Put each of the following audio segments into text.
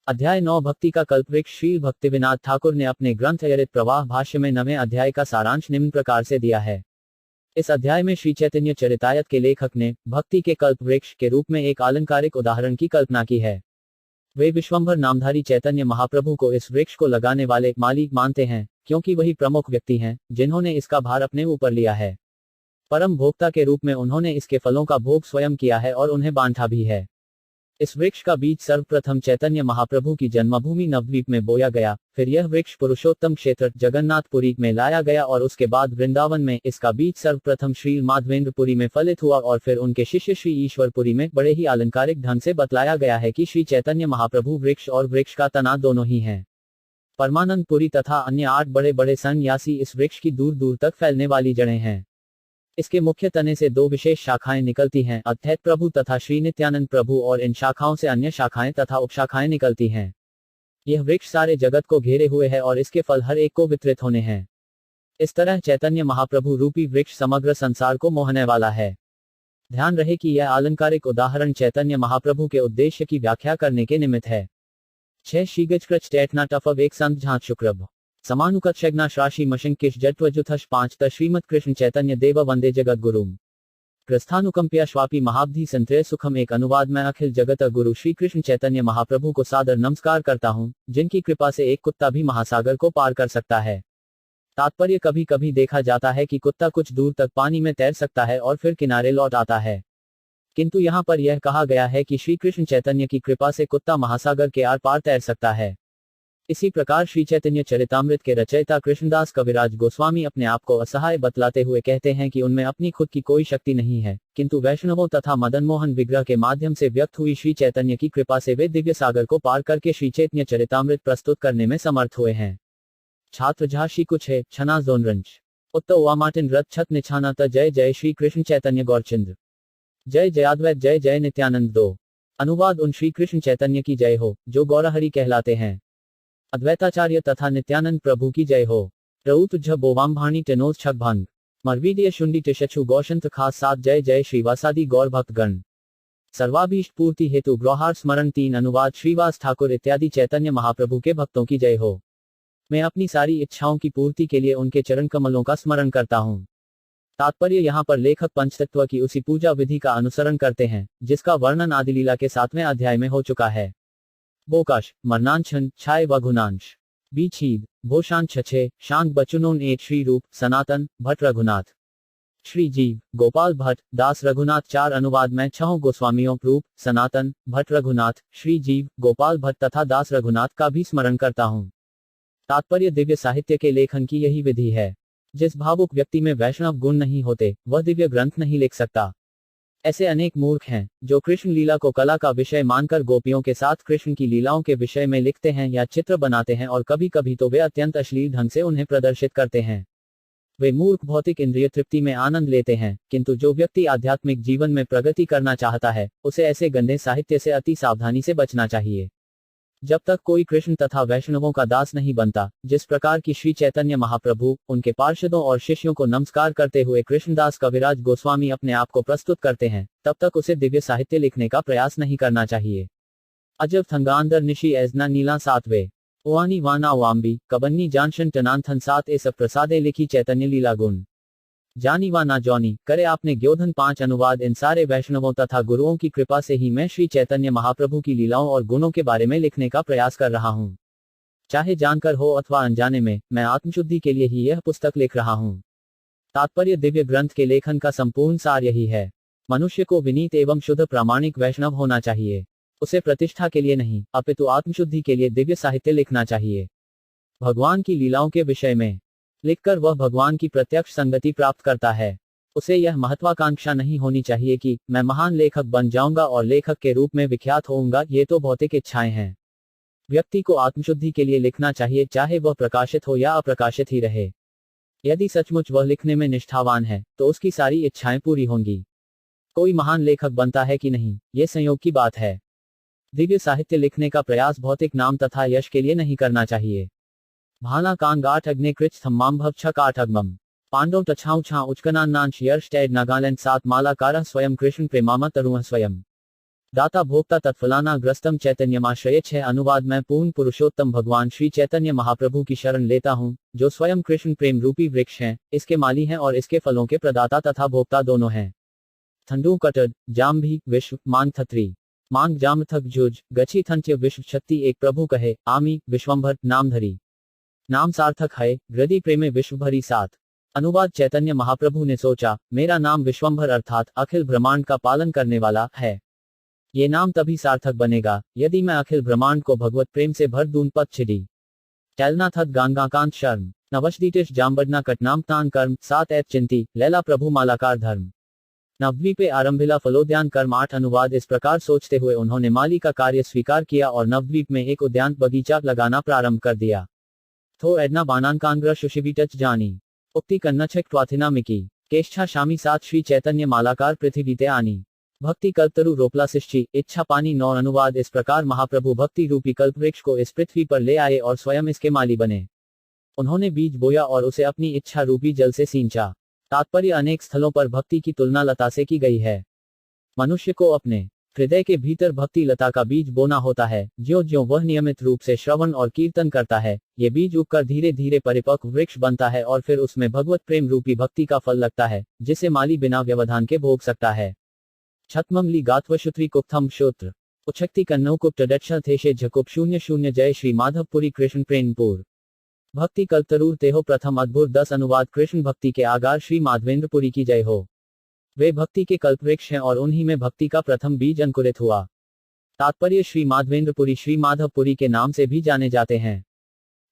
अध्याय 9 भक्ति का कल्पवृक्ष। श्री भक्तिविनाथ ठाकुर ने अपने ग्रंथ अयरित प्रवाह भाष्य में 9वें अध्याय का सारांश निम्न प्रकार से दिया है। इस अध्याय में श्री चैतन्य चरितायत के लेखक ने भक्ति के कल्पवृक्ष के रूप में एक आलंकारिक उदाहरण की कल्पना की है। वे विश्वंभर नामधारी चैतन्य महाप्रभु को इस वृक्ष को लगाने वाले मालिक मानते हैं, क्योंकि वही प्रमुख व्यक्ति हैं जिन्होंने इसका भार अपने ऊपर लिया है। परम भोक्ता के रूप में उन्होंने इसके फलों का भोग स्वयं किया है और उन्हें बांटा भी है। इस वृक्ष का बीज सर्वप्रथम चैतन्य महाप्रभु की जन्मभूमि नवद्वीप में बोया गया, फिर यह वृक्ष पुरुषोत्तम क्षेत्र जगन्नाथपुरी में लाया गया और उसके बाद वृंदावन में इसका बीज सर्वप्रथम श्री माधवेंद्रपुरी में फलित हुआ और फिर उनके शिष्य श्री ईश्वरपुरी में। बड़े ही आलंकारिक ढंग से बतलाया गया है कि श्री चैतन्य महाप्रभु वृक्ष और वृक्ष का तना दोनों ही हैं। परमानंदपुरी तथा अन्य 8 बड़े बड़े सन्यासी इस वृक्ष की दूर दूर तक फैलने वाली जड़ें हैं। इसके मुख्य तने से 2 विशेष शाखाएं निकलती हैं, अद्वैत प्रभु तथा श्री नित्यानंद प्रभु, और इन शाखाओं से अन्य शाखाएं तथा उपशाखाएं निकलती हैं। यह वृक्ष सारे जगत को घेरे हुए है और इसके फल हर एक को वितरित होने हैं। इस तरह चैतन्य महाप्रभु रूपी वृक्ष समग्र संसार को मोहने वाला है। ध्यान रहे कि यह आलंकारिक उदाहरण चैतन्य महाप्रभु के उद्देश्य की व्याख्या करने के निमित्त है। 6 शीगजकृच टैटना टफ एक संत झांत शुक्रभ समानुकक्षग्ना श्राशी मशंकिश जट्वजुथश 5 त श्रीमद कृष्ण चैतन्य देव वंदे जगत गुरुम कृस्थानुकंप्या स्वापी महाब्धि संत्रय सुखम। एक अनुवाद में अखिल जगत गुरु श्री कृष्ण चैतन्य महाप्रभु को सादर नमस्कार करता हूँ, जिनकी कृपा से एक कुत्ता भी महासागर को पार कर सकता है। तात्पर्य कभी कभी देखा जाता है कि कुत्ता कुछ दूर तक पानी में तैर सकता है और फिर किनारे लौट आता है, किंतु यहाँ पर यह कहा गया है कि श्री कृष्ण चैतन्य की कृपा से कुत्ता महासागर के आर पार तैर सकता है। इसी प्रकार श्री चैतन्य चरितामृत के रचयिता कृष्णदास कविराज गोस्वामी अपने आप को असहाय बतलाते हुए कहते हैं कि उनमें अपनी खुद की कोई शक्ति नहीं है, किंतु वैष्णवों तथा मदन मोहन विग्रह के माध्यम से व्यक्त हुई श्री चैतन्य की कृपा से वे दिव्य सागर को पार करके श्री चैतन्य चरितामृत प्रस्तुत करने में समर्थ हुए हैं। छात्र झाशी कुछ है छना जोनरंश उत्तर वामाटिन रथ छत निछाना त जय जय श्री कृष्ण चैतन्य गौरचंद्र जय जयाद्वैत जय जय नित्यानंद। 2 अनुवाद उन श्री कृष्ण चैतन्य की जय हो जो गौरहरि कहलाते हैं। अद्वैताचार्य तथा नित्यानंद प्रभु की जय हो। रऊ तुझ बोवाम भाणी टेनोज छक भंग मरवीडिय शुंडी टिशु गौशंत खास 7 जय जय श्रीवासादि गौर भक्तगण सर्वाभीष्ट पूर्ति हेतु ग्रहार स्मरण। 3 अनुवाद श्रीवास ठाकुर इत्यादि चैतन्य महाप्रभु के भक्तों की जय हो। मैं अपनी सारी इच्छाओं की पूर्ति के लिए उनके चरण कमलों का स्मरण करता हूँ। तात्पर्य यहाँ पर लेखक पंचतत्व की उसी पूजा विधि का अनुसरण करते हैं जिसका वर्णन आदिलीला के 7वें अध्याय में हो चुका है। बोकाश मरनांछन छाय वघुनांश बीछीद भोशान छछे शांग बचुनोन 8 श्री रूप सनातन भट्ट रघुनाथ श्री जीव गोपाल भट्ट दास रघुनाथ। 4 अनुवाद में 6 गोस्वामियों रूप सनातन भट्ट रघुनाथ श्री जीव गोपाल भट्ट तथा दास रघुनाथ का भी स्मरण करता हूँ। तात्पर्य दिव्य साहित्य के लेखन की यही विधि है। जिस भावुक व्यक्ति में वैष्णव गुण नहीं होते वह दिव्य ग्रंथ नहीं लिख सकता। ऐसे अनेक मूर्ख हैं जो कृष्ण लीला को कला का विषय मानकर गोपियों के साथ कृष्ण की लीलाओं के विषय में लिखते हैं या चित्र बनाते हैं, और कभी कभी तो वे अत्यंत अश्लील ढंग से उन्हें प्रदर्शित करते हैं। वे मूर्ख भौतिक इंद्रिय तृप्ति में आनंद लेते हैं, किंतु जो व्यक्ति आध्यात्मिक जीवन में प्रगति करना चाहता है उसे ऐसे गंदे साहित्य से अति सावधानी से बचना चाहिए। जब तक कोई कृष्ण तथा वैष्णवों का दास नहीं बनता, जिस प्रकार की श्री चैतन्य महाप्रभु उनके पार्षदों और शिष्यों को नमस्कार करते हुए कृष्णदास कविराज गोस्वामी अपने आप को प्रस्तुत करते हैं, तब तक उसे दिव्य साहित्य लिखने का प्रयास नहीं करना चाहिए। अजब थंगांदर निशी एजना नीला 7वें ओआनी वाना वाम्बी कबन्नी जानशन टनांथन 7 एस प्रसादे लिखी चैतन्य लीला गुण जानी वा ना जौनी करे आपने ग्योधन। 5 अनुवाद इन सारे वैष्णवों तथा गुरुओं की कृपा से ही मैं श्री चैतन्य महाप्रभु की लीलाओं और गुणों के बारे में लिखने का प्रयास कर रहा हूँ। चाहे जानकर हो अथवा अनजाने में, मैं आत्मशुद्धि के लिए ही यह पुस्तक लिख रहा हूँ। तात्पर्य दिव्य ग्रंथ के लेखन का संपूर्ण सार यही है। मनुष्य को विनीत एवं शुद्ध प्रामाणिक वैष्णव होना चाहिए। उसे प्रतिष्ठा के लिए नहीं अपितु आत्मशुद्धि के लिए दिव्य साहित्य लिखना चाहिए। भगवान की लीलाओं के विषय में लिखकर वह भगवान की प्रत्यक्ष संगति प्राप्त करता है। उसे यह महत्वाकांक्षा नहीं होनी चाहिए कि मैं महान लेखक बन जाऊंगा और लेखक के रूप में विख्यात होऊंगा। ये तो भौतिक इच्छाएं हैं। व्यक्ति को आत्मशुद्धि के लिए लिखना चाहिए, चाहे वह प्रकाशित हो या अप्रकाशित ही रहे। यदि सचमुच वह लिखने में निष्ठावान है तो उसकी सारी इच्छाएं पूरी होंगी। कोई महान लेखक बनता है कि नहीं, ये संयोग की बात है। दिव्य साहित्य लिखने का प्रयास भौतिक नाम तथा यश के लिए नहीं करना चाहिए। भाना कांग 8 अग्ने कृच थम्माम भव छक 8 अग्मम पांडव टछाऊ छा उचकनांश यर्ष टैड नागालैंड 7 माला कारह स्वयं कृष्ण प्रेमामा तरुण स्वयं दाता भोक्ता तत्फलाना ग्रस्तम चैतन्यमाश्रय 6 अनुवाद मैं पूर्ण पुरुषोत्तम भगवान श्री चैतन्य महाप्रभु की शरण लेता हूँ, जो स्वयं कृष्ण प्रेम रूपी वृक्ष हैं, इसके माली हैं और इसके फलों के प्रदाता तथा भोक्ता दोनों हैं। थंडू कटड जाम्भी विश्व मांग थत्री मांग जाम थक जुज गची थंत्य विश्व छत्ती एक प्रभु कहे आमी विश्वंभर नामधरी नाम सार्थक है हृदय प्रेमे विश्व भरी साथ। अनुवाद चैतन्य महाप्रभु ने सोचा, मेरा नाम विश्वंभर अर्थात अखिल ब्रह्मांड का पालन करने वाला है। ये नाम तभी सार्थक बनेगा यदि मैं अखिल ब्रह्मांड को भगवत प्रेम से भर दूं। पद छिड़ी टैलना थत गांगाकांत शर्म नवशदीटिश जाम्बडना कटनाम तान कर्म सात ऐत चिंती लैला प्रभु मालाकार धर्म नवद्वीपे आरंभिला फलोद्यान कर्म 8 अनुवाद इस प्रकार सोचते हुए उन्होंने माली का कार्य स्वीकार किया और नवद्वीप में एक उद्यान बगीचा लगाना प्रारंभ कर दिया। थो एडना बानानकांग्र सुशिबीटच जानी उक्ति कन्नछक ट्वाथिना मिकी केष्ठा शामी सात श्री चैतन्य मालाकार पृथ्वीते आनी भक्ति कल्पतरु रोपला सिश्ची इच्छा पानी 9 अनुवाद इस प्रकार महाप्रभु भक्ति रूपी कल्पवृक्ष को इस पृथ्वी पर ले आए और स्वयं इसके माली बने। उन्होंने बीज बोया और उसे अपनी इच्छा रूपी जल से सींचा। तात्पर्य अनेक स्थलों पर भक्ति की तुलना लता से की गई है। मनुष्य को अपने हृदय के भीतर भक्ति लता का बीज बोना होता है। ज्यों-ज्यों वह नियमित रूप से श्रवण और कीर्तन करता है, ये बीज उगकर धीरे धीरे परिपक्व वृक्ष बनता है और फिर उसमें भगवत प्रेम रूपी भक्ति का फल लगता है, जिसे माली बिना व्यवधान के भोग सकता है। छत्ममली गात्वशुत्री कुप्थम श्रोत्र उच्छक्ति कन्नौ कुप्त डक्षथेशे झकुप 00 जय श्री माधवपुरी कृष्ण प्रेमपुर भक्ति कल्पतरूर तेहो प्रथम अद्भुत 10 अनुवाद कृष्ण भक्ति के आगार श्री माधवेंद्रपुरी की जय हो। वे भक्ति के कल्पवृक्ष हैं और उन्हीं में भक्ति का प्रथम बीज अंकुरित हुआ। तात्पर्य श्री माधवेंद्रपुरी श्री माधवपुरी के नाम से भी जाने जाते हैं।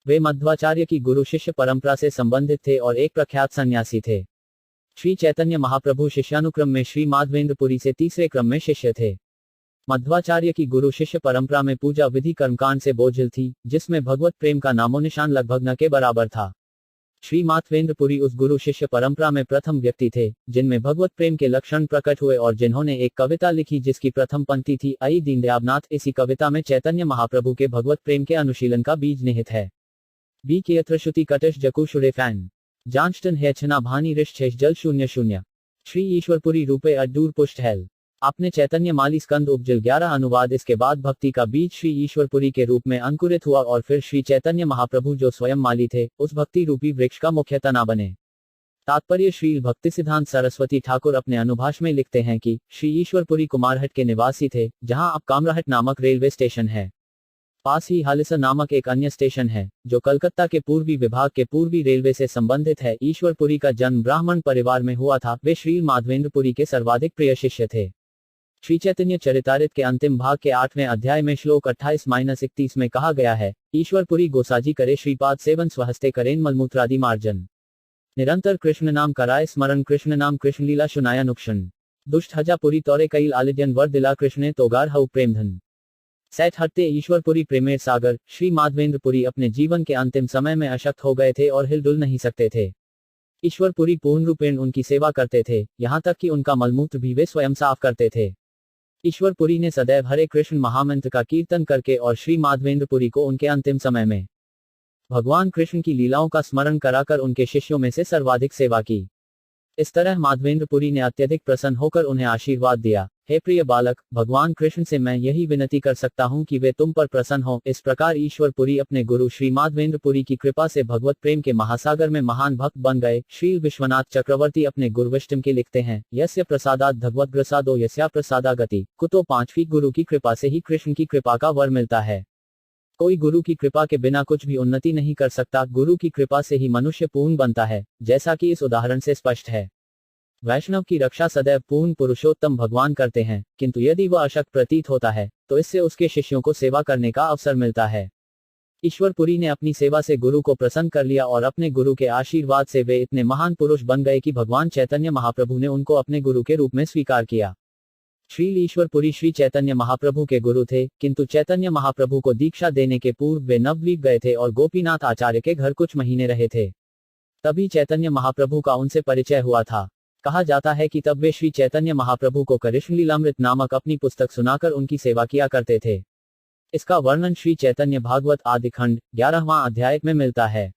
वे मध्वाचार्य की गुरु शिष्य परंपरा से संबंधित थे और एक प्रख्यात सन्यासी थे। श्री चैतन्य महाप्रभु शिष्यानुक्रम में श्री माधवेंद्रपुरी से तीसरे क्रम में शिष्य थे। मध्वाचार्य की गुरु शिष्य परंपरा में पूजा विधि कर्मकांड से बोझिल थी, जिसमें भगवत प्रेम का नामोनिशान लगभग न के बराबर था। श्री माधवेंद्रपुरी उस गुरु शिष्य परंपरा में प्रथम व्यक्ति थे जिनमें भगवत प्रेम के लक्षण प्रकट हुए और जिन्होंने एक कविता लिखी जिसकी प्रथम पंक्ति थी आई दीनदयालनाथ। इसी कविता में चैतन्य महाप्रभु के भगवत प्रेम के अनुशीलन का बीज निहित है। बी के यत्रश्रुति कटश जकुशुरे फैन जांचटन हैछना भानी ऋषेष जल 00 श्री ईश्वरपुरी रूपे अड्डूर पुष्ट हेल आपने चैतन्य माली स्कंद उपजल 11 अनुवाद इसके बाद भक्ति का बीज श्री ईश्वरपुरी के रूप में अंकुरित हुआ और फिर श्री चैतन्य महाप्रभु जो स्वयं माली थे उस भक्ति रूपी वृक्ष का मुख्य तना बने। तात्पर्य श्री भक्ति सिद्धांत सरस्वती ठाकुर अपने अनुभाष में लिखते हैं कि श्री ईश्वरपुरी कुमारहट के निवासी थे, जहां अब कामराहट नामक रेलवे स्टेशन है। पास ही हालिसर नामक एक अन्य स्टेशन है जो कलकत्ता के पूर्वी विभाग के पूर्वी रेलवे से संबंधित है। ईश्वरपुरी का जन्म ब्राह्मण परिवार में हुआ था। वे श्री माधवेंद्रपुरी के सर्वाधिक प्रिय शिष्य थे। श्री चैतन्य चरितामृत के अंतिम भाग के 8वें अध्याय में श्लोक 28-31 में कहा गया है, ईश्वरपुरी गोसाजी करे श्रीपाद सेवन स्वहस्ते करेन मलमूत्रादि मार्जन निरंतर कृष्ण नाम कराय स्मरण कृष्ण नाम कृष्ण लीला सुनाया नुक्षण दुष्ट हजापुरी तौरे कईल आलिजन वर दिला कृष्णे तोगार हऊ प्रेमधन सैठ हटते ईश्वरपुरी प्रेमेर सागर। श्री माधवेंद्रपुरी अपने जीवन के अंतिम समय में अशक्त हो गए थे और हिलडुल नहीं सकते थे। ईश्वरपुरी पूर्ण रूपेण उनकी सेवा करते थे, यहाँ तक कि उनका मलमूत्र भी वे स्वयं साफ करते थे। ईश्वरपुरी ने सदैव हरे कृष्ण महामंत्र का कीर्तन करके और श्री माधवेंद्रपुरी को उनके अंतिम समय में भगवान कृष्ण की लीलाओं का स्मरण कराकर उनके शिष्यों में से सर्वाधिक सेवा की। इस तरह माधवेंद्रपुरी ने अत्यधिक प्रसन्न होकर उन्हें आशीर्वाद दिया, हे प्रिय बालक, भगवान कृष्ण से मैं यही विनती कर सकता हूँ कि वे तुम पर प्रसन्न हो। इस प्रकार ईश्वरपुरी अपने गुरु श्री माधवेंद्रपुरी की कृपा से भगवत प्रेम के महासागर में महान भक्त बन गए। श्री विश्वनाथ चक्रवर्ती अपने गुरुविष्टम के लिखते हैं, यस्य प्रसादात भगवत प्रसादो यस्या प्रसादा गति कुतो। 5वीं गुरु की कृपा से ही कृष्ण की कृपा का वर मिलता है। कोई गुरु की कृपा के बिना कुछ भी उन्नति नहीं कर सकता। गुरु की कृपा से ही मनुष्य पूर्ण बनता है, जैसा कि इस उदाहरण से स्पष्ट है। वैष्णव की रक्षा सदैव पूर्ण पुरुषोत्तम भगवान करते हैं, किंतु यदि वह अशक्त प्रतीत होता है तो इससे उसके शिष्यों को सेवा करने का अवसर मिलता है। ईश्वरपुरी ने अपनी सेवा से गुरु को प्रसन्न कर लिया और अपने गुरु के आशीर्वाद से वे इतने महान पुरुष बन गए कि भगवान चैतन्य महाप्रभु ने उनको अपने गुरु के रूप में स्वीकार किया। श्री ईश्वरपुरी श्री चैतन्य महाप्रभु के गुरु थे, किंतु चैतन्य महाप्रभु को दीक्षा देने के पूर्व वे नवद्वीप गए थे और गोपीनाथ आचार्य के घर कुछ महीने रहे थे। तभी चैतन्य महाप्रभु का उनसे परिचय हुआ था। कहा जाता है कि तब वे श्री चैतन्य महाप्रभु को कृष्ण लीलामृत नामक अपनी पुस्तक सुनाकर उनकी सेवा किया करते थे। इसका वर्णन श्री चैतन्य भागवत आदि खंड 11वां अध्याय में मिलता है।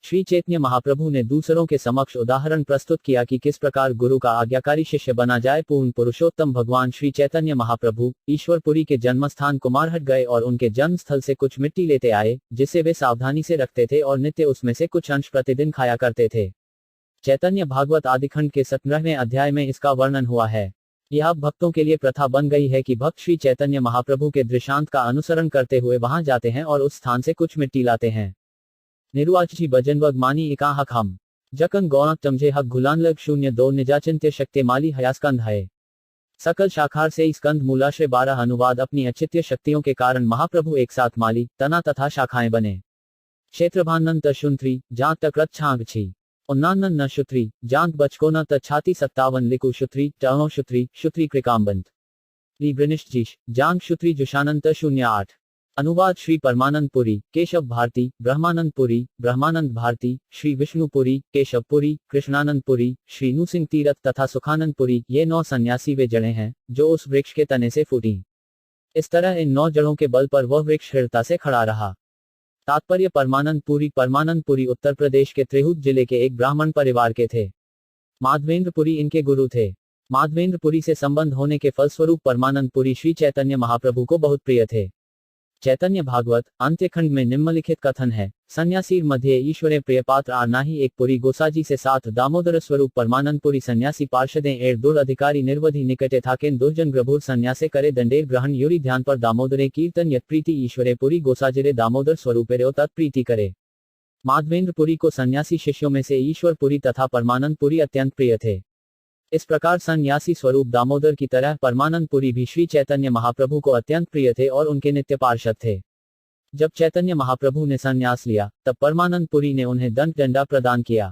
श्री चैतन्य महाप्रभु ने दूसरों के समक्ष उदाहरण प्रस्तुत किया कि किस प्रकार गुरु का आज्ञाकारी शिष्य बना जाए। पूर्ण पुरुषोत्तम भगवान श्री चैतन्य महाप्रभु ईश्वरपुरी के जन्मस्थान कुमारहट गए और उनके जन्म स्थल से कुछ मिट्टी लेते आए, जिसे वे सावधानी से रखते थे और नित्य उसमें से कुछ अंश प्रतिदिन खाया करते थे। चैतन्य भागवत आदिखंड के 17वें अध्याय में इसका वर्णन हुआ है। यह अब भक्तों के लिए प्रथा बन गई है कि भक्त श्री चैतन्य महाप्रभु के दृष्टांत का अनुसरण करते हुए वहां जाते हैं और उस स्थान से कुछ मिट्टी लाते हैं। निर्वाची भजनवग मानी एकाहक हम जकन गौणक तमजे हक घुलानलग 02 निजाचिंत्य शक्ति माली हयास्कंद है। सकल शाखार से स्कंद मूलाश्रय 12 अनुवाद। अपनी अचित्य शक्तियों के कारण महाप्रभु एक साथ माली, तना तथा शाखाएं बने। क्षेत्रभानन तशुंत्री जात तक छांग छी उन्नानन न शुत्री जांत बचकोना त छाती 57 लिकु शुत्री टहो शुत्री शुत्री कृकाम्बंत ली ब्रिनिश्चीश जांग शुत्री जुशानंत 08। अनुवाद श्री परमानंदपुरी केशव भारती ब्रह्मानंदपुरी ब्रह्मानंद भारती श्री विष्णुपुरी केशवपुरी कृष्णानंदपुरी श्री नूसिंह तीरथ तथा सुखानंदपुरी। ये 9 सन्यासी वे जड़ें हैं जो उस वृक्ष के तने से फूटी। इस तरह इन 9 जड़ों के बल पर वह वृक्ष दृढ़ता से खड़ा रहा। तात्पर्य परमानंदपुरी उत्तर प्रदेश के त्रिहुत जिले के एक ब्राह्मण परिवार के थे। माधवेंद्रपुरी इनके गुरु थे। माधवेंद्रपुरी से संबंध होने के फलस्वरूप परमानंदपुरी श्री चैतन्य महाप्रभु को बहुत प्रिय थे। चैतन्य भागवत अंत्यखंड में निम्नलिखित कथन है। सन्यासी मध्य ईश्वरे प्रिय पात्र आनाही एक पुरी गोसाजी से साथ दामोदर स्वरूप परमानंदपुरी सन्यासी पार्षदें एर दुर अधिकारी निर्वधि निकटे थाकेन दुर्जन ग्रभुर सन्यासे करे दंडेर ग्रहण यूरी ध्यान पर दामोदरे कीर्तन यत प्रीति ईश्वरे पुरी गोसाजरे दामोदर स्वरूपेरो तत्प्रीति करे। माधवेंद्रपुरी को सन्यासी शिष्यों में से ईश्वरपुरी तथा परमानंदपुरी अत्यंत प्रिय थे। इस प्रकार सन्यासी स्वरूप दामोदर की तरह परमानंदपुरी भी श्री चैतन्य महाप्रभु को अत्यंत प्रिय थे और उनके नित्य पार्षद थे। जब चैतन्य महाप्रभु ने संन्यास लिया तब परमानंदपुरी ने उन्हें दंडा प्रदान किया।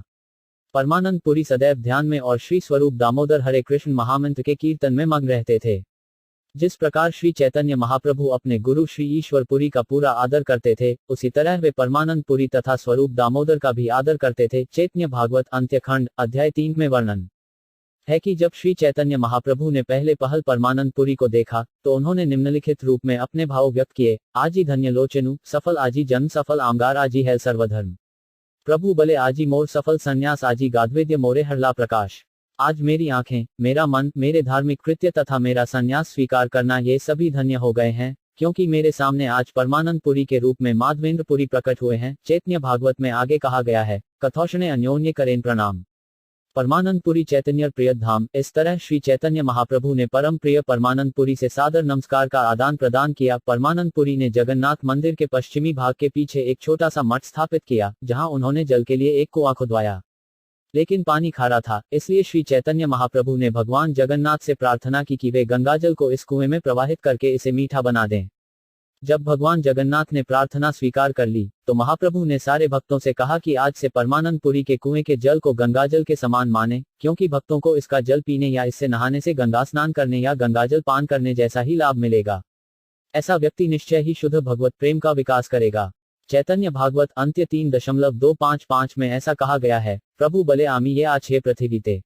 परमानंदपुरी सदैव ध्यान में और श्री स्वरूप दामोदर हरे कृष्ण महामंत्र के कीर्तन में मग्न रहते थे। जिस प्रकार श्री चैतन्य महाप्रभु अपने गुरु श्री ईश्वरपुरी का पूरा आदर करते थे, उसी तरह वे परमानंदपुरी तथा स्वरूप दामोदर का भी आदर करते थे। चैतन्य भागवत अंत्यखंड अध्याय 3 में वर्णन है कि जब श्री चैतन्य महाप्रभु ने पहले पहल परमानंदपुरी को देखा तो उन्होंने निम्नलिखित रूप में अपने भाव व्यक्त किए। आजी धन्य लोचनु सफल आजी जन्म सफल आमगार आजी है सर्वधर्म प्रभु बले आजी मोर सफल संन्यास आजी गाद्वेद्य मोरे हरला प्रकाश। आज मेरी आंखें, मेरा मन, मेरे धार्मिक कृत्य तथा मेरा संन्यास स्वीकार करना ये सभी धन्य हो गए हैं, क्योंकि मेरे सामने आज परमानंदपुरी के रूप में माधवेंद्रपुरी प्रकट हुए हैं। चैतन्य भागवत में आगे कहा गया है, कथौषणे अन्योन्य करें प्रणाम। परमानंदपुरी चैतन्य प्रिय धाम। इस तरह श्री चैतन्य महाप्रभु ने परम प्रिय परमानंदपुरी से सादर नमस्कार का आदान प्रदान किया। परमानंदपुरी ने जगन्नाथ मंदिर के पश्चिमी भाग के पीछे एक छोटा सा मठ स्थापित किया, जहां उन्होंने जल के लिए एक कुआं खुदवाया, लेकिन पानी खारा था। इसलिए श्री चैतन्य महाप्रभु ने भगवान जगन्नाथ से प्रार्थना की कि वे गंगाजल को इस कुएं में प्रवाहित करके इसे मीठा बना दें। जब भगवान जगन्नाथ ने प्रार्थना स्वीकार कर ली तो महाप्रभु ने सारे भक्तों से कहा कि आज से परमानंदपुरी के कुएं के जल को गंगाजल के समान माने, क्योंकि भक्तों को इसका जल पीने या इससे नहाने से गंगा स्नान करने या गंगाजल पान करने जैसा ही लाभ मिलेगा। ऐसा व्यक्ति निश्चय ही शुद्ध भगवत प्रेम का विकास करेगा। चैतन्य भागवत अंत्य 3.255 में ऐसा कहा गया है, प्रभु बले आमी ये आछे पृथ्वी ते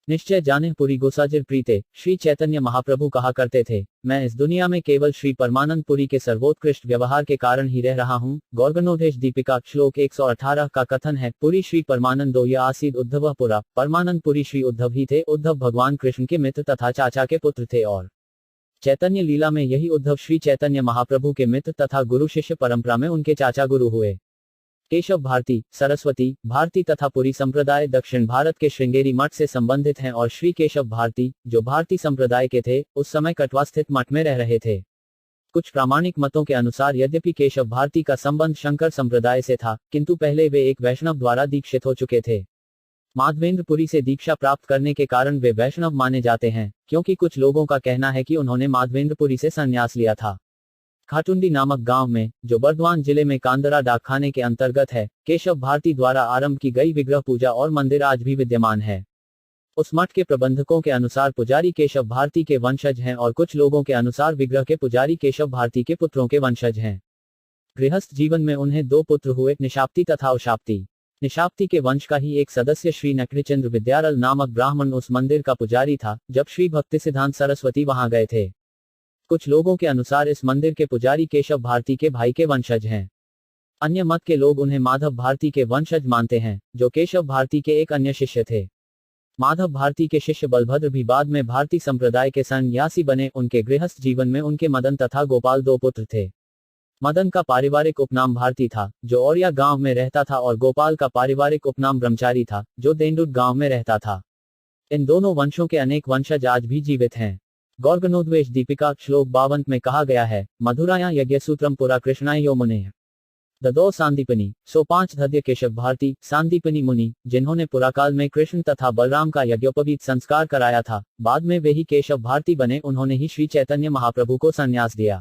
निश्चय जाने पुरी गोसाजिर प्रीते। श्री चैतन्य महाप्रभु कहा करते थे, मैं इस दुनिया में केवल श्री परमानंदपुरी के सर्वोत्कृष्ट व्यवहार के कारण ही रह रहा हूँ। गौरगणोधेश दीपिका श्लोक 118 का कथन है, पुरी श्री परमानंदो या आसीद उद्धव पुरा। परमानंदपुरी श्री उद्धव ही थे। उद्धव भगवान कृष्ण के मित्र तथा चाचा के पुत्र थे और चैतन्य लीला में यही उद्धव श्री चैतन्य महाप्रभु के मित्र तथा गुरु शिष्य परंपरा में उनके चाचा गुरु हुए। केशव भारती, सरस्वती भारती तथा पुरी संप्रदाय दक्षिण भारत के श्रृंगेरी मठ से संबंधित हैं और श्री केशव भारती, जो भारती संप्रदाय के थे, उस समय कटवा स्थित मठ में रह रहे थे। कुछ प्रामाणिक मतों के अनुसार यद्यपि केशव भारती का संबंध शंकर संप्रदाय से था, किंतु पहले वे एक वैष्णव द्वारा दीक्षित हो चुके थे। माधवेंद्रपुरी से दीक्षा प्राप्त करने के कारण वे वैष्णव माने जाते हैं, क्योंकि कुछ लोगों का कहना है कि उन्होंने माधवेंद्रपुरी से संन्यास लिया था। खाटुंडी नामक गांव में, जो बर्दवान जिले में कांदरा डाकखाने के अंतर्गत है, केशव भारती द्वारा आरंभ की गई विग्रह पूजा और मंदिर आज भी विद्यमान है। उस मठ के प्रबंधकों के अनुसार पुजारी केशव भारती के वंशज हैं और कुछ लोगों के अनुसार विग्रह के पुजारी केशव भारती के पुत्रों के वंशज हैं। गृहस्थ जीवन में उन्हें 2 पुत्र हुए, निशाप्ती तथा उशाप्ती। निशाप्ती के वंश का ही एक सदस्य श्री नकड़ीचंद्र विद्यारल नामक ब्राह्मण उस मंदिर का पुजारी था जब श्री भक्तिसिद्धांत सरस्वती वहां गए थे। कुछ लोगों के अनुसार इस मंदिर के पुजारी केशव भारती के भाई के वंशज हैं। अन्य मत के लोग उन्हें माधव भारती के वंशज मानते हैं, जो केशव भारती के एक अन्य शिष्य थे। माधव भारती के शिष्य बलभद्र भी बाद में भारती संप्रदाय के सन्यासी बने। उनके गृहस्थ जीवन में उनके मदन तथा गोपाल दो पुत्र थे। मदन का पारिवारिक उपनाम भारती था, जो औरिया गांव में रहता था, और गोपाल का पारिवारिक उपनाम ब्रह्मचारी था, जो देंडुट गांव में रहता था। इन दोनों वंशों के अनेक वंशज आज भी जीवित हैं। गौर्गनोद्वेश दीपिका श्लोक 52 में कहा गया है, मधुराया यज्ञसूत्रम पुरा कृष्णाय यो मुने ददो सांदीपनी। सो 5 धद्य केशव भारती सांदीपनी मुनि, जिन्होंने पुराकाल में कृष्ण तथा बलराम का यज्ञोपवीत संस्कार कराया था, बाद में वे ही केशव भारती बने। उन्होंने ही श्री चैतन्य महाप्रभु को संन्यास दिया।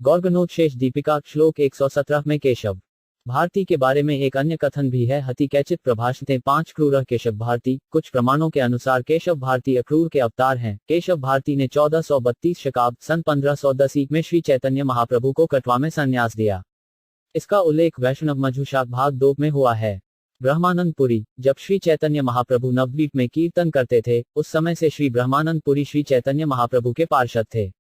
गौर्गनोदशेष दीपिका श्लोक 117 में केशव भारती के बारे में एक अन्य कथन भी है, हति कैचित प्रभाषते 5 क्रूर केशव भारती। कुछ प्रमाणों के अनुसार केशव भारती अक्रूर के अवतार हैं। केशव भारती ने 1432 शकाब्द सन 1510 में श्री चैतन्य महाप्रभु को कटवा में संन्यास दिया। इसका उल्लेख वैष्णव मधुशाख भाग 2 में हुआ है। ब्रह्मानंद पुरी। जब श्री चैतन्य महाप्रभु नवद्वीप में कीर्तन करते थे, उस समय से श्री ब्रह्मानंद पुरी श्री चैतन्य महाप्रभु के पार्षद थे।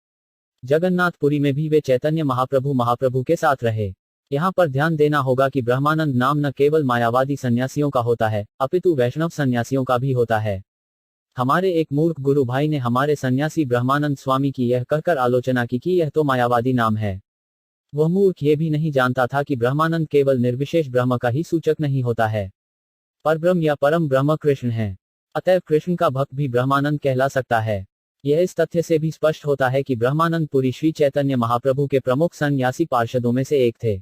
जगन्नाथपुरी में भी वे चैतन्य महाप्रभु के साथ रहे। यहाँ पर ध्यान देना होगा कि ब्रह्मानंद नाम न केवल मायावादी सन्यासियों का होता है, अपितु वैष्णव सन्यासियों का भी होता है। हमारे एक मूर्ख गुरु भाई ने हमारे सन्यासी ब्रह्मानंद स्वामी की यह कहकर आलोचना की कि यह तो मायावादी नाम है। वह मूर्ख ये भी नहीं जानता था कि ब्रह्मानंद केवल निर्विशेष ब्रह्म का ही सूचक नहीं होता है, परब्रह्म या परम ब्रह्म कृष्ण है। अतएव कृष्ण का भक्त भी ब्रह्मानंद कहला सकता है। यह इस तथ्य से भी स्पष्ट होता है कि ब्रह्मानंद पुरी श्री चैतन्य महाप्रभु के प्रमुख सन्यासी पार्षदों में से एक थे।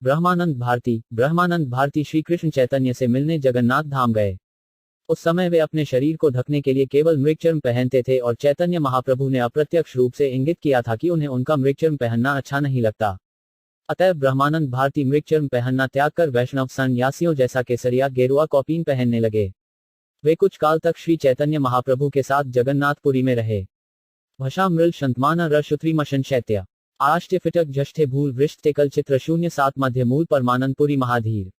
ब्रह्मानंद भारती श्री कृष्ण चैतन्य से मिलने जगन्नाथ धाम गए। उस समय वे अपने शरीर को ढकने के लिए केवल मृगचर्म पहनते थे, और चैतन्य महाप्रभु ने अप्रत्यक्ष रूप से इंगित किया था कि उन्हें उनका मृगचर्म पहनना अच्छा नहीं लगता। अतएव ब्रह्मानंद भारती मृगचर्म पहनना त्याग कर वैष्णव सन्यासियों जैसा केसरिया गेरुआ कौपीन पहनने लगे। वे कुछ काल तक श्री चैतन्य महाप्रभु के साथ जगन्नाथपुरी में रहे। भषा मृल शंतमान रशुत्री मशन शैत्य आष्ट्य फिटक जष्ठे भूल वृष्ट तेकल चित्र 07 मध्य मूल परमानंदपुरी महाधीर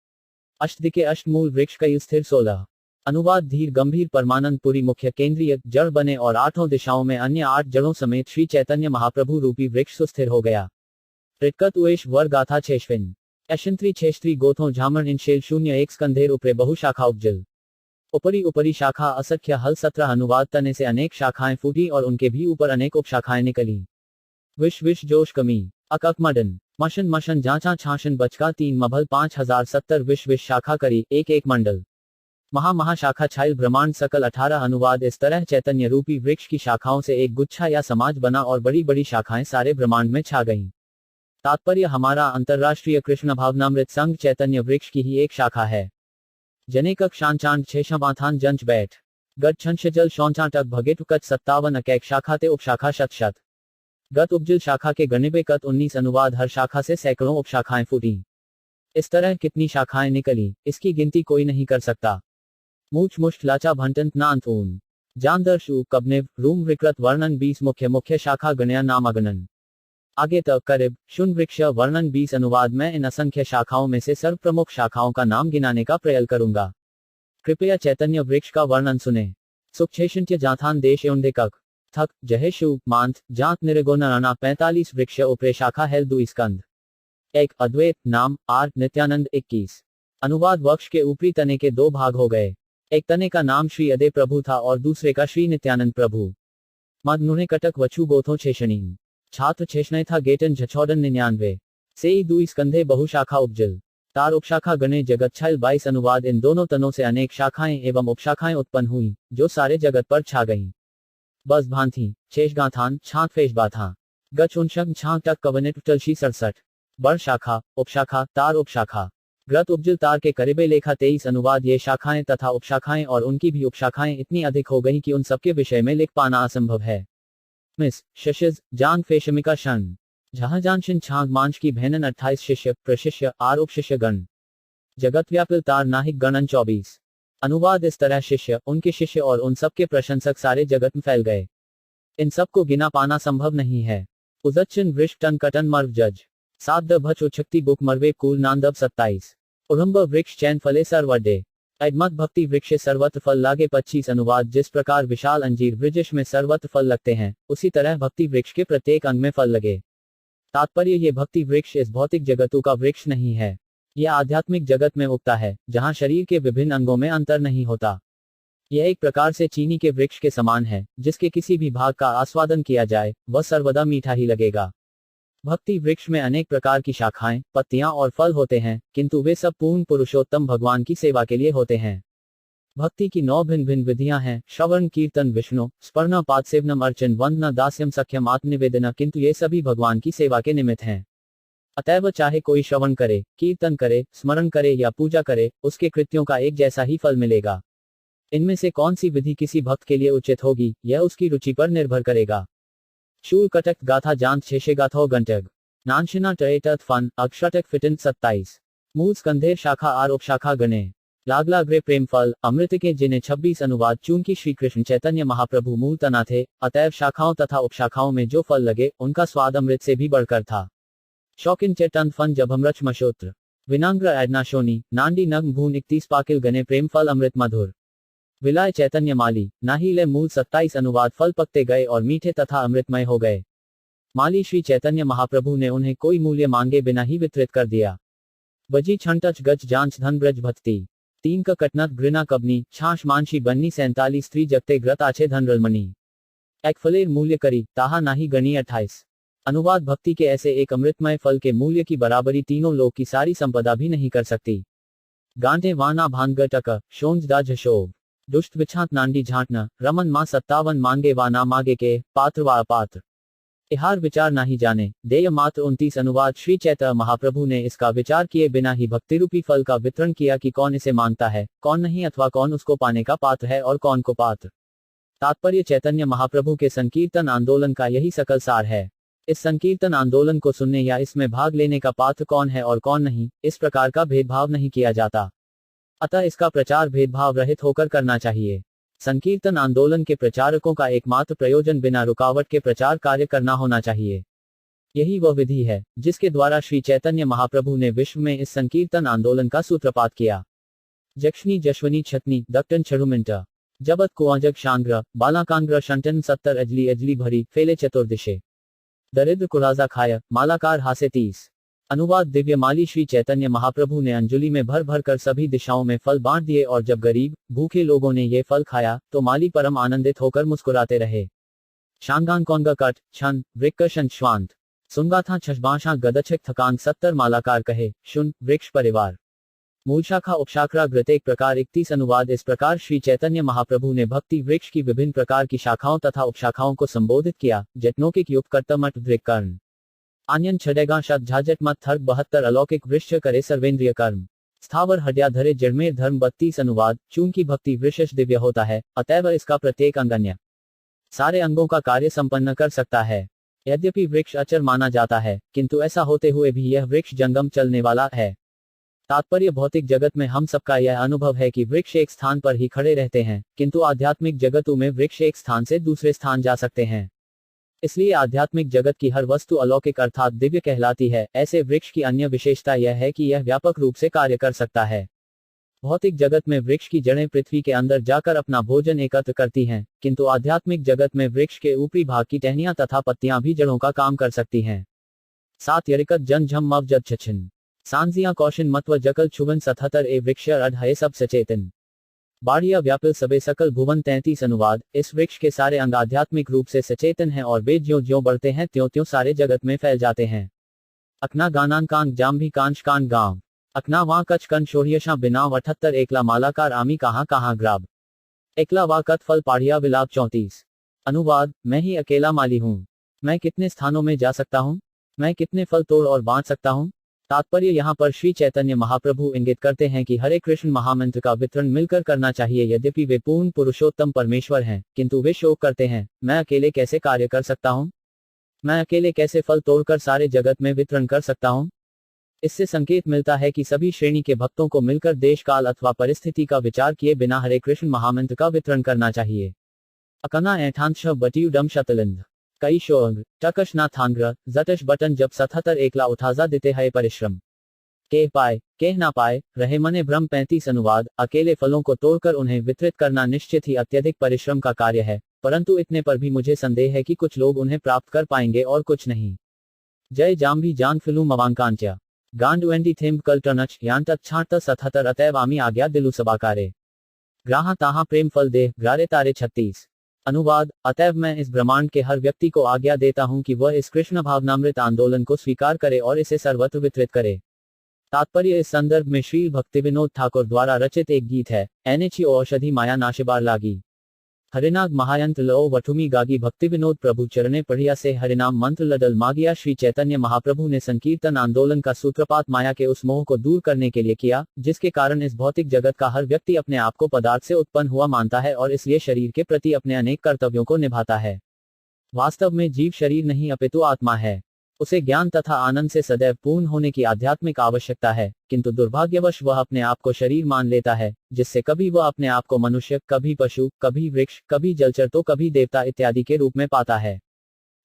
अष्टदिके अष्टमूल वृक्ष कई स्थिर 16। अनुवाद धीर गंभीर परमानंदपुरी मुख्य केंद्रीय जड़ बने और 8 दिशाओं में अन्य 8 जड़ों समेत श्री चैतन्य महाप्रभु रूपी वृक्ष सुस्थिर हो गया। ऋटकत उएश वर गाथा छेष्विन अशंत्री छेष्त्री गोथों झामण इनशेल 01 स्कंधेर उपरे बहुशाखा उपजल उपरी शाखा असख्य हल 17। अनुवाद तने से अनेक शाखाएं फूटी और उनके भी ऊपर अनेक उपशाखाएं निकली। विश जोश कमी अकमडन मशन मशन जांचा छाशन बचका 3 मभल 5070 विश शाखा करी एक मंडल महाशाखा छाइल ब्रह्मांड सकल 18। अनुवाद इस तरह चैतन्य रूपी वृक्ष की शाखाओं से एक गुच्छा या समाज बना और बड़ी बड़ी शाखाएं सारे ब्रह्मांड में छा गईं। तात्पर्य हमारा अंतर्राष्ट्रीय कृष्ण भावनामृत संघ चैतन्य वृक्ष की ही एक शाखा है। जनेकक शांचांड छेषमाथान जंच बैठ गट छंशजल शौचाटक भगेट कच 57 अकैक शाखा ते उपशाखा शत गत उपजल शाखा के गणिबे कत 19। अनुवाद हर शाखा से सैकड़ों उपशाखाएं फूटी। इस तरह कितनी शाखाएं निकली, इसकी गिनती कोई नहीं कर सकता। मूछ मुष्ट लाचा भंटंत नांत ऊन जानदर्शु कबनिव रूम विकृत वर्णन 20 मुख्य शाखा गणया नामागणन आगे तक करीब शुन वृक्ष वर्णन 20। अनुवाद मैं इन असंख्य शाखाओं में से सर्व प्रमुख शाखाओं का नाम गिनाने का प्रयास करूंगा। कृपया चैतन्य वृक्ष का वर्णन सुने। सुक्षेशंत्य जाथान देश कक थक जहेशु मांथ जात निरगोनाना 45 वृक्ष उपरे शाखा हेल 2 स्कंद 1 अद्वैत नाम आर नित्यानंद 21। अनुवाद वृक्ष के ऊपरी तने के 2 भाग हो गए। एक तने का नाम श्री अदय प्रभु था और दूसरे का श्री नित्यानंद प्रभु। मद नुने कटक वचु गोथों छेषणी छात्र छेषणय था गेटन झछौडन 99 से ही 2 स्कंधे बहुशाखा उपजल तार उपशाखा गणे जगत छाइल 22। अनुवाद इन दोनों तनों से अनेक शाखाएं एवं उपशाखाएं उत्पन्न हुई, जो सारे जगत पर छा गईं। बस भांथी छेषगाथान छात फेशबाथा गच उनशग छाक टक कवनिट टलशी 67 बड़ शाखा उपशाखा तार उपशाखा ग्रत उपजल तार के करीबे लेखा 23। अनुवाद ये शाखाएं तथा उपशाखाएं और उनकी भी उपशाखाएं इतनी अधिक हो गई कि उन सबके विषय में लिख पाना असंभव है। मिस शशिज जांग फेशमिका शन जहाजानशिन छांग मांच की भैनन 28 शिष्य प्रशिष्य आर उपशिष्य गण जगत व्यापिल तार नाहिक गणन 24। अनुवाद इस तरह शिष्य उनके शिष्य और उन सबके प्रशंसक सारे जगत में फैल गए। इन सबको गिना पाना संभव नहीं है। उदच्चिन वृक्ष टन कटन मर्व जज 7 द भच उछक्ति बुक मरवे कूल नांदब 27 उड़म्ब वृक्ष चैन फले सर्वडे अदमत भक्ति वृक्ष सर्वत्र फल लागे 25। अनुवाद जिस प्रकार विशाल अंजीर वृक्ष में सर्वत्र फल लगते हैं, उसी तरह भक्ति वृक्ष के प्रत्येक अंग में फल लगे। तात्पर्य ये भक्ति वृक्ष इस भौतिक जगतों का वृक्ष नहीं है। यह आध्यात्मिक जगत में उगता है, जहां शरीर के विभिन्न अंगों में अंतर नहीं होता। यह एक प्रकार से चीनी के वृक्ष के समान है, जिसके किसी भी भाग का आस्वादन किया जाए, वह सर्वदा मीठा ही लगेगा। भक्ति वृक्ष में अनेक प्रकार की शाखाएं, पत्तियां और फल होते हैं, किंतु वे सब पूर्ण पुरुषोत्तम भगवान की सेवा के लिए होते हैं। भक्ति की 9 भिन्न भिन्न विधियां हैं: श्रवण, कीर्तन, विष्णु स्मरण, पादसेवनम, अर्चन, वंदना, दास्यम, सख्यम, आत्मनिवेदन, किंतु ये सभी भगवान की सेवा के निमित्त हैं। अतएव चाहे कोई श्रवण करे, कीर्तन करे, स्मरण करे या पूजा करे, उसके कृत्यों का एक जैसा ही फल मिलेगा। इनमें से कौन सी विधि किसी भक्त के लिए उचित होगी, यह उसकी रुचि पर निर्भर करेगा। शूल कटक गाथा जांच शेषे गाथो गंटग नानशिना टरेटथ फन अक्षटक फिटन 27 मूल स्कंधेर शाखा आरोप शाखा गणे लागला ग्रे प्रेम फल अमृत के जिन्हें 26 अनुवाद। चूंकि श्री कृष्ण चैतन्य महाप्रभु मूल तना थे, अतएव शाखाओं तथा उपशाखाओं में जो फल लगे, उनका स्वाद अमृत से भी बढ़कर था। शौकिन चेतन फन जब हमरच मशोत्र विनांग्र एडनाशोनी नांडी नग्न भून 31 पाकिल गने प्रेम फल अमृत मधुर विलाय चैतन्य माली नाहीले मूल 27 अनुवाद। फल पकते गए और मीठे तथा अमृतमय हो गए। माली श्री चैतन्य महाप्रभु ने उन्हें कोई मूल्य मांगे बिना ही वितरित कर दिया। बजी छंटच गज जांच धन ब्रज भक्ति 3 का कटनत घृणा कबनी छाछ मानशी बननी 47 स्त्री जगते ग्रत आछे धन रलमणि एक फलेर मूल्य करी ताहा नाही गणी 28 अनुवाद। भक्ति के ऐसे एक अमृतमय फल के मूल्य की बराबरी तीनों लोक की सारी संपदा भी नहीं कर सकती। गांठे वाना भानगटक शोंज दा झशोभ दुष्ट विछात नांडी झांटना रमन मां 57 मांगे वा ना मांगे के पात्र वा अपात्र इहार विचार नाही जाने देय मात्र 29 अनुवाद। श्री चैतन्य महाप्रभु ने इसका विचार किए बिना ही भक्तिरूपी फल का वितरण किया कि कौन इसे मांगता है, कौन नहीं, अथवा कौन उसको पाने का पात्र है और कौन को पात्र। तात्पर्य चैतन्य महाप्रभु के संकीर्तन आंदोलन का यही सकल सार है। इस संकीर्तन आंदोलन को सुनने या इसमें भाग लेने का पात्र कौन है और कौन नहीं, इस प्रकार का भेदभाव नहीं किया जाता। अतः इसका प्रचार भेदभाव रहित होकर करना चाहिए। संकीर्तन आंदोलन के प्रचारकों का एकमात्र प्रयोजन बिना रुकावट के प्रचार कार्य करना होना चाहिए। यही वह विधि है जिसके द्वारा श्री चैतन्य महाप्रभु ने विश्व में इस संकीर्तन आंदोलन का सूत्रपात किया। जक्षनी जश्वनी छतनी दक्टन छरुमिंटा जबत कुआजग शांग्र बालाकांग्र शंटन 70 अजली अजली भरी फेले चतुर्दिशे दरिद्र कुराजा खाय मालाकार हासे 30 अनुवाद। दिव्य माली श्री चैतन्य महाप्रभु ने अंजुलि में भर भर कर सभी दिशाओं में फल बांट दिए और जब गरीब भूखे लोगों ने ये फल खाया तो माली परम आनंदित होकर मुस्कुराते रहे। शांगांग कौंगा कट छन वृक्कशन श्वांत सुनगाथा छशबाशा गदछक थकांग 70 मालाकार कहे शुन वृक्ष परिवार मूल शाखा उपशाखरा ग्रतेक प्रकार 31 अनुवाद। इस प्रकार श्री चैतन्य महाप्रभु ने भक्ति वृक्ष की विभिन्न प्रकार की शाखाओं तथा उपशाखाओं को संबोधित किया। जटनोकिक युक्त कर्तमठ वृक्कर्ण आन्यन छडेगा शत झाजट मत थर्ग 72 अलौकिक वृक्ष करे सर्वेंद्रिय कर्म स्थावर हड्या धरे जड़मेर धर्म 32 अनुवाद। चूंकि भक्ति वृक्ष दिव्य होता है, अतएव इसका प्रत्येक अंग अन्य सारे अंगों का कार्य संपन्न कर सकता है। यद्यपि वृक्ष अचर माना जाता है, किंतु ऐसा होते हुए भी यह वृक्ष जंगम चलने वाला है। तात्पर्य भौतिक जगत में हम सबका यह अनुभव है कि वृक्ष एक स्थान पर ही खड़े रहते हैं, किंतु आध्यात्मिक जगतों में वृक्ष एक स्थान से दूसरे स्थान जा सकते हैं। इसलिए आध्यात्मिक जगत की हर वस्तु अलौकिक अर्थात दिव्य कहलाती है। ऐसे वृक्ष की अन्य विशेषता यह है कि यह व्यापक रूप से कार्य कर सकता है। भौतिक जगत में वृक्ष की जड़ें पृथ्वी के अंदर जाकर अपना भोजन एकत्र करती हैं, किंतु आध्यात्मिक जगत में वृक्ष के ऊपरी भाग की टहनियां तथा पत्तियां भी जड़ों का काम कर सकती हैं। 7 यरिकत जन झम मव जद छछिन सांजिया कौशिन मत्व जकल छुवन 77 ए वृक्ष अढ़ है सब सचेतन बाड़िया व्यापिल सबे सकल भुवन 33 अनुवाद। इस वृक्ष के सारे अंग आध्यात्मिक रूप से सचेतन हैं और वे ज्यों ज्यों बढ़ते हैं त्यों त्यों सारे जगत में फैल जाते हैं। अकना गानान कांग जाम भी कांच कान गांव अकना वां कच कन शोरियशा बिनाव 78 एकला मालाकार आमी कहाँ कहाँ ग्राब एकला वा कत फल पाड़िया विलाप 34 अनुवाद। मैं ही अकेला माली हूँ, मैं कितने स्थानों में जा सकता हूँ, मैं कितने फल तोड़ और बांट सकता हूँ। तात्पर्य यहाँ पर श्री चैतन्य महाप्रभु इंगित करते हैं कि हरे कृष्ण महामंत्र का वितरण मिलकर करना चाहिए। यद्यपि वे पूर्ण पुरुषोत्तम परमेश्वर हैं, किंतु वे शोक करते हैं, मैं अकेले कैसे कार्य कर सकता हूँ, मैं अकेले कैसे फल तोड़कर सारे जगत में वितरण कर सकता हूँ। इससे संकेत मिलता है कि सभी श्रेणी के भक्तों को मिलकर देश काल अथवा परिस्थिति का विचार किए बिना हरे कृष्ण महामंत्र का वितरण करना चाहिए। अकना ऐठांश बटियु डम शतलिंद कई शोंग टकश ना थांग्र जटश बटन जब 77 एकला उठाजा देते है परिश्रम कह ना पाए रहे मने भ्रम 35 अनुवाद। अकेले फलों को तोड़कर उन्हें वितरित करना निश्चित ही अत्यधिक परिश्रम का कार्य है, परंतु इतने पर भी मुझे संदेह है कि कुछ लोग उन्हें प्राप्त कर पाएंगे और कुछ नहीं। जय जाम्भी जान फिलू मवांकांच्या गांडवेंडी थेम्ब कल्टनच यांत छाट 77 अतैव आमी आज्ञा दिलु सबाकारे ग्राहा ताहा प्रेम फल देह ग्रारे तारे 36। अनुवाद, अतैव मैं इस ब्रह्मांड के हर व्यक्ति को आज्ञा देता हूं कि वह इस कृष्ण भावनामृत आंदोलन को स्वीकार करे और इसे सर्वत्र वितरित करे। तात्पर्य इस संदर्भ में श्री भक्तिविनोद ठाकुर द्वारा रचित एक गीत है, एनएचओ औषधि माया नाशिबार लागी। हरिनाग महायंत्र लो वठुमी गागी भक्तिविनोद प्रभु चरणे पढ़िया से हरिनाम मंत्र लडल मागिया। श्री चैतन्य महाप्रभु ने संकीर्तन आंदोलन का सूत्रपात माया के उस मोह को दूर करने के लिए किया, जिसके कारण इस भौतिक जगत का हर व्यक्ति अपने आप को पदार्थ से उत्पन्न हुआ मानता है और इसलिए शरीर के प्रति अपने अनेक कर्तव्यों को निभाता है। वास्तव में जीव शरीर नहीं अपितु आत्मा है। उसे ज्ञान तथा आनंद से सदैव पूर्ण होने की आध्यात्मिक आवश्यकता है, किंतु दुर्भाग्यवश वह अपने आप को शरीर मान लेता है, जिससे कभी वह अपने आप को मनुष्य, कभी पशु, कभी वृक्ष, कभी जलचर तो कभी देवता इत्यादि के रूप में पाता है।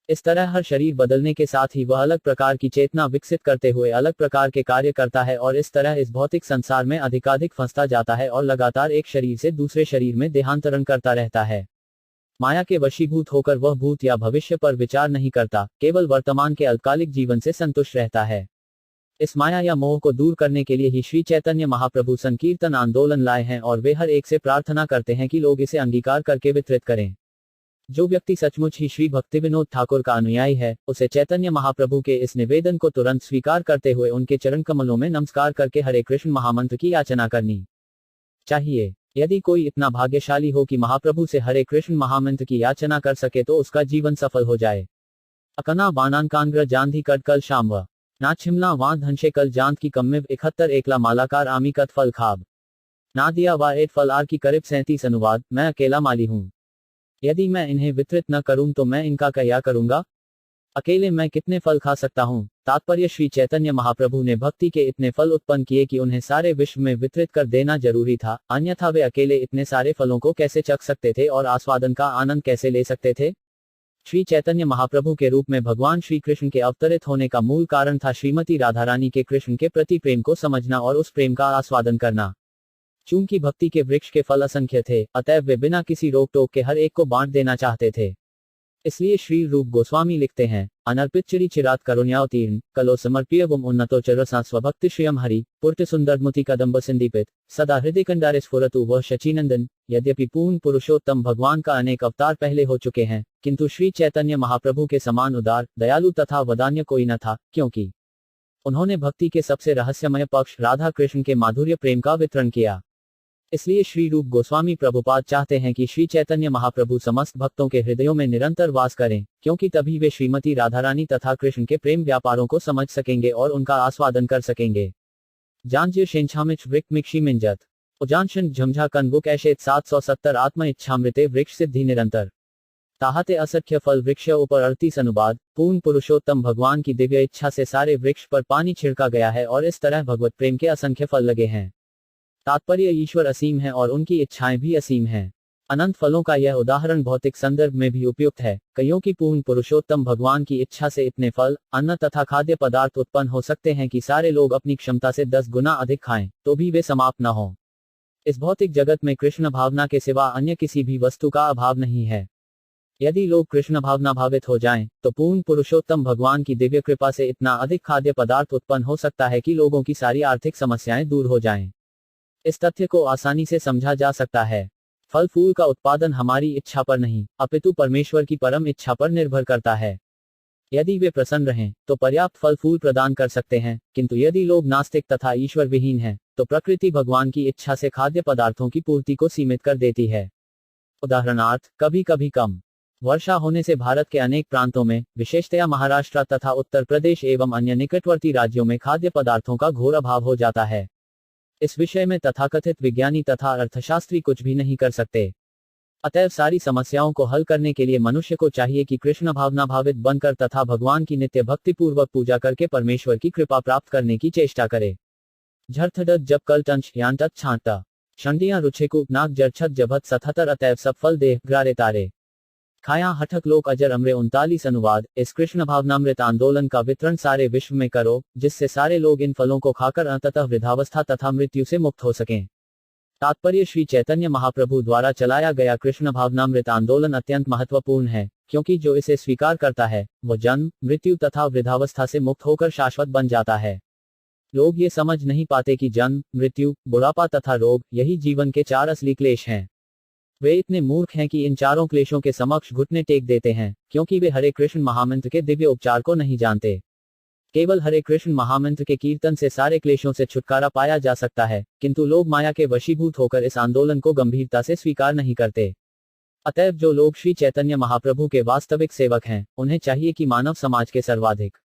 इस तरह हर शरीर बदलने के साथ ही वह अलग प्रकार की चेतना विकसित करते हुए अलग प्रकार के कार्य करता है और इस तरह इस भौतिक संसार में अधिकाधिक फंसता जाता है और लगातार एक शरीर से दूसरे शरीर में देहांतरण करता रहता है। माया के वशीभूत होकर वह भूत या भविष्य पर विचार नहीं करता, केवल वर्तमान के अल्पकालिक जीवन से संतुष्ट रहता है। इस माया या मोह को दूर करने के लिए ही श्री चैतन्य महाप्रभु संकीर्तन आंदोलन लाए हैं और वे हर एक से प्रार्थना करते हैं कि लोग इसे अंगीकार करके वितरित करें। जो व्यक्ति सचमुच ही श्री भक्तिविनोद ठाकुर का अनुयायी है, उसे चैतन्य महाप्रभु के इस निवेदन को तुरंत स्वीकार करते हुए उनके चरण कमलों में नमस्कार करके हरे कृष्ण महामंत्र की याचना करनी चाहिए। यदि कोई इतना भाग्यशाली हो कि महाप्रभु से हरे कृष्ण महामंत्र की याचना कर सके तो उसका जीवन सफल हो जाए। अकना बानांकांग्र जांधी कट कल शामव ना छिमला वां धनशे कल जांध की कम्मिव 71 एकला मालाकार आमी कत फल खाब ना दिया वा एट फल आर की करीब 37। अनुवाद, मैं अकेला माली हूँ। यदि मैं इन्हें वितरित न करूं तो मैं इनका क्या करूंगा? अकेले मैं कितने फल खा सकता हूँ? तात्पर्य श्री चैतन्य महाप्रभु ने भक्ति के इतने फल उत्पन्न किए कि उन्हें सारे विश्व में वितरित कर देना जरूरी था, अन्यथा वे अकेले इतने सारे फलों को कैसे चख सकते थे और आस्वादन का आनंद कैसे ले सकते थे? श्री चैतन्य महाप्रभु के रूप में भगवान श्री कृष्ण के अवतरित होने का मूल कारण था श्रीमती राधा रानी के कृष्ण के प्रति प्रेम को समझना और उस प्रेम का आस्वादन करना। चूंकि भक्ति के वृक्ष के फल असंख्य थे, अतएव वे बिना किसी रोक टोक के हर एक को बांट देना चाहते थे। इसलिए श्री रूप गोस्वामी लिखते हैं, अनर्पित चिरी चिरात करुण्यावतीर्ण कलो समर्प्यवम उन्नतो चरसा स्वभक्ति श्रियम हरि पुर्ट सुंदरमुति कदम्ब सिंदीपित सदा हृदय कंडारे स्फुरतु वह शचीनंदन। यद्यपि पूर्ण पुरुषोत्तम भगवान का अनेक अवतार पहले हो चुके हैं, किंतु श्री चैतन्य महाप्रभु के समान उदार, दयालु तथा वदान्य कोई न था, क्योंकि उन्होंने भक्ति के सबसे रहस्यमय पक्ष राधा कृष्ण के माधुर्य प्रेम का वितरण किया। इसलिए श्री रूप गोस्वामी प्रभुपाद चाहते हैं कि श्री चैतन्य महाप्रभु समस्त भक्तों के हृदयों में निरंतर वास करें, क्योंकि तभी वे श्रीमती राधा रानी तथा कृष्ण के प्रेम व्यापारों को समझ सकेंगे और उनका आस्वादन कर सकेंगे। जानजिर शेंछामिच वृक मिक्षी मिंजत उजानशन झमझा कनबुक ऐशेत 770 आत्म इच्छामृते वृक्ष सिद्धि निरंतर ताहते असख्य फल वृक्ष ऊपर 38। अनुवाद, पूर्ण पुरुषोत्तम भगवान की दिव्य इच्छा से सारे वृक्ष पर पानी छिड़का गया है और इस तरह भगवत प्रेम के असंख्य फल लगे हैं। तात्पर्य ईश्वर असीम है और उनकी इच्छाएं भी असीम हैं। अनंत फलों का यह उदाहरण भौतिक संदर्भ में भी उपयुक्त है। कईयों की पूर्ण पुरुषोत्तम भगवान की इच्छा से इतने फल, अन्न तथा खाद्य पदार्थ उत्पन्न हो सकते हैं कि सारे लोग अपनी क्षमता से 10 गुना अधिक खाएं, तो भी वे समाप्त न हों। इस भौतिक जगत में कृष्ण भावना के सिवा अन्य किसी भी वस्तु का अभाव नहीं है। यदि लोग कृष्ण भावना भावित हो जाएं, तो पूर्ण पुरुषोत्तम भगवान की दिव्य कृपा से इतना अधिक खाद्य पदार्थ उत्पन्न हो सकता है कि लोगों की सारी आर्थिक समस्याएं दूर हो जाएं। इस तथ्य को आसानी से समझा जा सकता है। फल फूल का उत्पादन हमारी इच्छा पर नहीं, अपितु परमेश्वर की परम इच्छा पर निर्भर करता है। यदि वे प्रसन्न रहें, तो पर्याप्त फल फूल प्रदान कर सकते हैं, किंतु यदि लोग नास्तिक तथा ईश्वर विहीन हैं, तो प्रकृति भगवान की इच्छा से खाद्य पदार्थों की पूर्ति को सीमित कर देती है। उदाहरणार्थ, कभी कभी कम वर्षा होने से भारत के अनेक प्रांतों में, विशेषतया महाराष्ट्र तथा उत्तर प्रदेश एवं अन्य निकटवर्ती राज्यों में खाद्य पदार्थों का घोर अभाव हो जाता है। इस विषय में तथाकथित विज्ञानी तथा अर्थशास्त्री कुछ भी नहीं कर सकते। अतएव सारी समस्याओं को हल करने के लिए मनुष्य को चाहिए कि कृष्ण भावना भावित बनकर तथा भगवान की नित्य भक्ति पूर्वक पूजा करके परमेश्वर की कृपा प्राप्त करने की चेष्टा करे। झरथडत जब कल टंच यांटत छांटा शंडियां रुछेकु नाक जरछत जभत 77 अतएव सब फल देह ग्रारे तारे खाया हठक लोक अजर अमरे 39। अनुवाद, इस कृष्ण भावनामृत आंदोलन का वितरण सारे विश्व में करो, जिससे सारे लोग इन फलों को खाकर अंततः वृद्धावस्था तथा मृत्यु से मुक्त हो सकें। तात्पर्य श्री चैतन्य महाप्रभु द्वारा चलाया गया कृष्ण भावनामृत आंदोलन अत्यंत महत्वपूर्ण है, क्योंकि जो इसे स्वीकार करता है, वह जन्म, मृत्यु तथा वृद्धावस्था से मुक्त होकर शाश्वत बन जाता है। लोग ये समझ नहीं पाते कि जन्म, मृत्यु, बुढ़ापा तथा रोग यही जीवन के 4 असली क्लेश हैं। वे इतने मूर्ख हैं कि इन चारों क्लेशों के समक्ष घुटने टेक देते हैं, क्योंकि वे हरे कृष्ण महामंत्र के दिव्य उपचार को नहीं जानते। केवल हरे कृष्ण महामंत्र के कीर्तन से सारे क्लेशों से छुटकारा पाया जा सकता है, किंतु लोग माया के वशीभूत होकर इस आंदोलन को गंभीरता से स्वीकार नहीं करते। अतएव जो लोग श्री चैतन्य महाप्रभु के वास्तविक सेवक हैं, उन्हें चाहिए कि मानव समाज के सर्वाधिक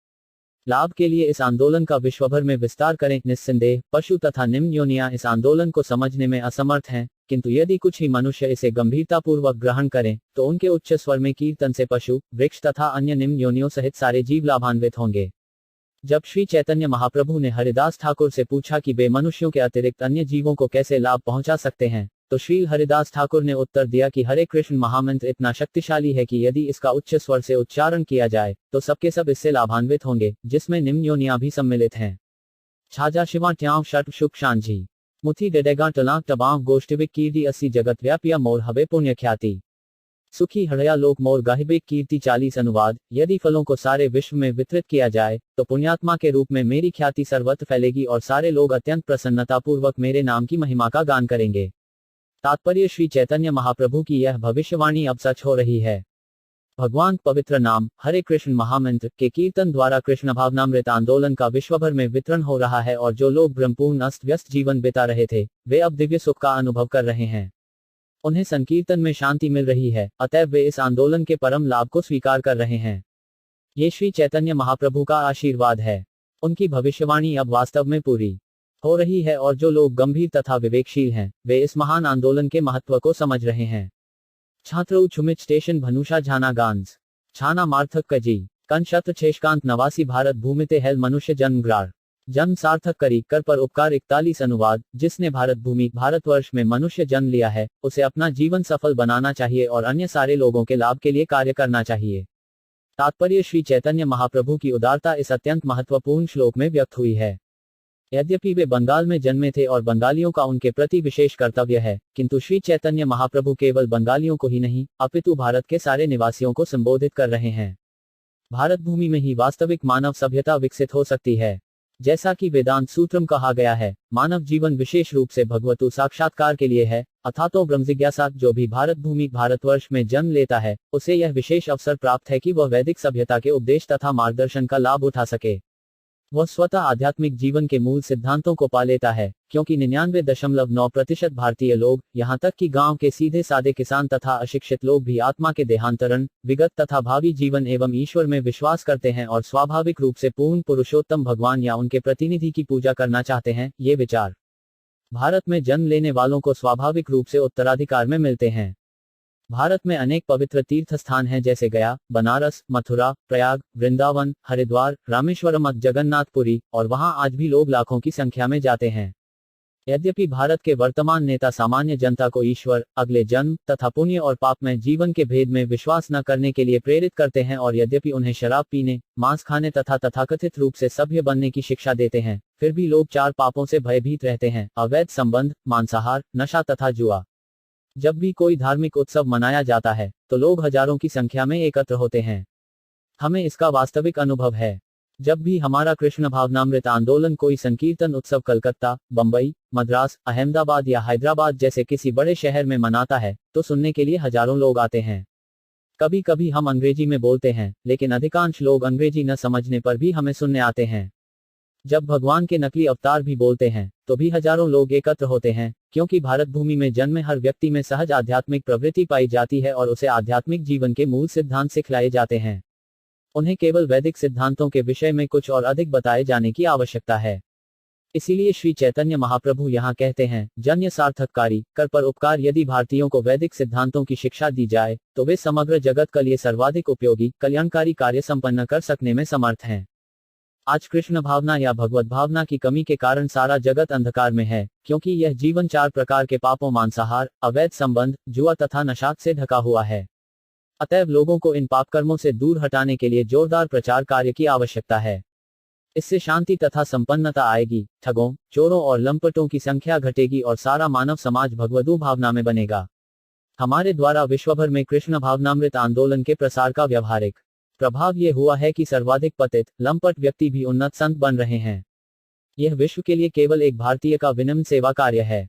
लाभ के लिए इस आंदोलन का विश्वभर में विस्तार करें। निस्संदेह पशु तथा निम्न योनियां इस आंदोलन को समझने में असमर्थ हैं, किंतु यदि कुछ ही मनुष्य इसे गंभीरतापूर्वक ग्रहण करें, तो उनके उच्च स्वर में कीर्तन से पशु, वृक्ष तथा अन्य निम्न योनियों सहित सारे जीव लाभान्वित होंगे। जब श्री चैतन्य महाप्रभु ने हरिदास ठाकुर से पूछा कि वे मनुष्यों के अतिरिक्त अन्य जीवों को कैसे लाभ पहुंचा सकते हैं, तो श्री हरिदास ठाकुर ने उत्तर दिया कि हरे कृष्ण महामंत्र इतना शक्तिशाली है कि यदि इसका उच्च स्वर से उच्चारण किया जाए तो सबके सब इससे लाभान्वित होंगे, जिसमें निम्न योनियां भी सम्मिलित हैं। छाजा शिवा ट्याव शट शुक शांझी मुथी डेडेगा टलाक टबाव गोष्ठिविक कीर्ति अस्सी जगत व्यापिया मोर हवे पुण्य ख्याति सुखी हड़या लोक मोर गाहिबिक कीर्ति 40 अनुवाद। यदि फलों को सारे विश्व में वितरित किया जाए तो पुण्यात्मा के रूप में मेरी ख्याति सर्वत्र फैलेगी और सारे लोग अत्यंत प्रसन्नतापूर्वक मेरे नाम की महिमा का गान करेंगे। तात्पर्य श्री चैतन्य महाप्रभु की यह भविष्यवाणी अब सच हो रही है। भगवान पवित्र नाम हरे कृष्ण महामंत्र के कीर्तन द्वारा कृष्ण भावनामृत आंदोलन का विश्वभर में वितरण हो रहा है और जो लोग ब्रह्मपूर्ण अस्त व्यस्त जीवन बिता रहे थे, वे अब दिव्य सुख का अनुभव कर रहे हैं। उन्हें संकीर्तन में शांति मिल रही है, अतएव वे इस आंदोलन के परम लाभ को स्वीकार कर रहे हैं। ये श्री चैतन्य महाप्रभु का आशीर्वाद है। उनकी भविष्यवाणी अब वास्तव में पूरी हो रही है और जो लोग गंभीर तथा विवेकशील हैं, वे इस महान आंदोलन के महत्व को समझ रहे हैं। छात्र छुमित स्टेशन भनुषा झाना गांज छाना मार्थक कजी कन शत्र छेशकांत नवासी भारत भूमिते हेल मनुष्य जन्म ग्रार जन्म सार्थक करी कर पर उपकार 41 अनुवाद। जिसने भारत भूमि भारतवर्ष में मनुष्य जन्म लिया है, उसे अपना जीवन सफल बनाना चाहिए और अन्य सारे लोगों के लाभ के लिए कार्य करना चाहिए। तात्पर्य श्री चैतन्य महाप्रभु की उदारता इस अत्यंत महत्वपूर्ण श्लोक में व्यक्त हुई है। यद्यपि वे बंगाल में जन्मे थे और बंगालियों का उनके प्रति विशेष कर्तव्य है, किंतु श्री चैतन्य महाप्रभु केवल बंगालियों को ही नहीं, अपितु भारत के सारे निवासियों को संबोधित कर रहे हैं। भारत भूमि में ही वास्तविक मानव सभ्यता विकसित हो सकती है। जैसा कि वेदांत सूत्रम कहा गया है, मानव जीवन विशेष रूप से भगवतु साक्षात्कार के लिए है, अथातो ब्रह्मजिज्ञासा। जो भी भारत भूमि भारतवर्ष में जन्म लेता है, उसे यह विशेष अवसर प्राप्त है कि वह वैदिक सभ्यता के उपदेश तथा मार्गदर्शन का लाभ उठा सके। वह स्वतः आध्यात्मिक जीवन के मूल सिद्धांतों को पा लेता है, क्योंकि 99.9% भारतीय लोग, यहाँ तक कि गांव के सीधे सादे किसान तथा अशिक्षित लोग भी आत्मा के देहांतरण, विगत तथा भावी जीवन एवं ईश्वर में विश्वास करते हैं और स्वाभाविक रूप से पूर्ण पुरुषोत्तम भगवान या उनके प्रतिनिधि की पूजा करना चाहते हैं। ये विचार भारत में जन्म लेने वालों को स्वाभाविक रूप से उत्तराधिकार में मिलते हैं। भारत में अनेक पवित्र तीर्थ स्थान हैं, जैसे गया, बनारस, मथुरा, प्रयाग, वृंदावन, हरिद्वार, रामेश्वरम, जगन्नाथपुरी, और वहां आज भी लोग लाखों की संख्या में जाते हैं। यद्यपि भारत के वर्तमान नेता सामान्य जनता को ईश्वर, अगले जन्म तथा पुण्य और पाप में जीवन के भेद में विश्वास न करने के लिए प्रेरित करते हैं और यद्यपि उन्हें शराब पीने, मांस खाने तथा तथाकथित रूप से सभ्य बनने की शिक्षा देते हैं, फिर भी लोग 4 पापों से भयभीत रहते हैं: अवैध संबंध, मांसाहार, नशा तथा जुआ। जब भी कोई धार्मिक उत्सव मनाया जाता है, तो लोग हजारों की संख्या में एकत्र होते हैं। हमें इसका वास्तविक अनुभव है। जब भी हमारा कृष्ण भावनामृत आंदोलन कोई संकीर्तन उत्सव कलकत्ता, बंबई, मद्रास, अहमदाबाद या हैदराबाद जैसे किसी बड़े शहर में मनाता है, तो सुनने के लिए हजारों लोग आते हैं। कभी कभी हम अंग्रेजी में बोलते हैं, लेकिन अधिकांश लोग अंग्रेजी न समझने पर भी हमें सुनने आते हैं। जब भगवान के नकली अवतार भी बोलते हैं, तो भी हजारों लोग एकत्र होते हैं, क्योंकि भारत भूमि में जन्मे हर व्यक्ति में सहज आध्यात्मिक प्रवृत्ति पाई जाती है और उसे आध्यात्मिक जीवन के मूल सिद्धांत सिखलाए जाते हैं। उन्हें केवल वैदिक सिद्धांतों के विषय में कुछ और अधिक बताए जाने की आवश्यकता है। इसीलिए श्री चैतन्य महाप्रभु यहाँ कहते हैं, जन्य सार्थककारी कर पर उपकार। यदि भारतीयों को वैदिक सिद्धांतों की शिक्षा दी जाए, तो वे समग्र जगत के लिए सर्वाधिक उपयोगी, कल्याणकारी कार्य संपन्न कर सकने में समर्थ हैं। आज कृष्ण भावना या भगवत भावना की कमी के कारण सारा जगत अंधकार में है, क्योंकि यह जीवन 4 प्रकार के पापों, मांसाहार, अवैध संबंध, जुआ तथा नशा से ढका हुआ है। अतएव लोगों को इन पाप कर्मों से दूर हटाने के लिए जोरदार प्रचार कार्य की आवश्यकता है। इससे शांति तथा संपन्नता आएगी, ठगों, चोरों और लंपटों की संख्या घटेगी और सारा मानव समाज भगवदू भावना में बनेगा। हमारे द्वारा विश्वभर में कृष्ण भावनामृत आंदोलन के प्रसार का व्यवहारिक प्रभाव ये हुआ है कि सर्वाधिक पतित, लंपट व्यक्ति भी उन्नत संत बन रहे हैं। यह विश्व के लिए केवल एक भारतीय का विनम्र सेवा कार्य है।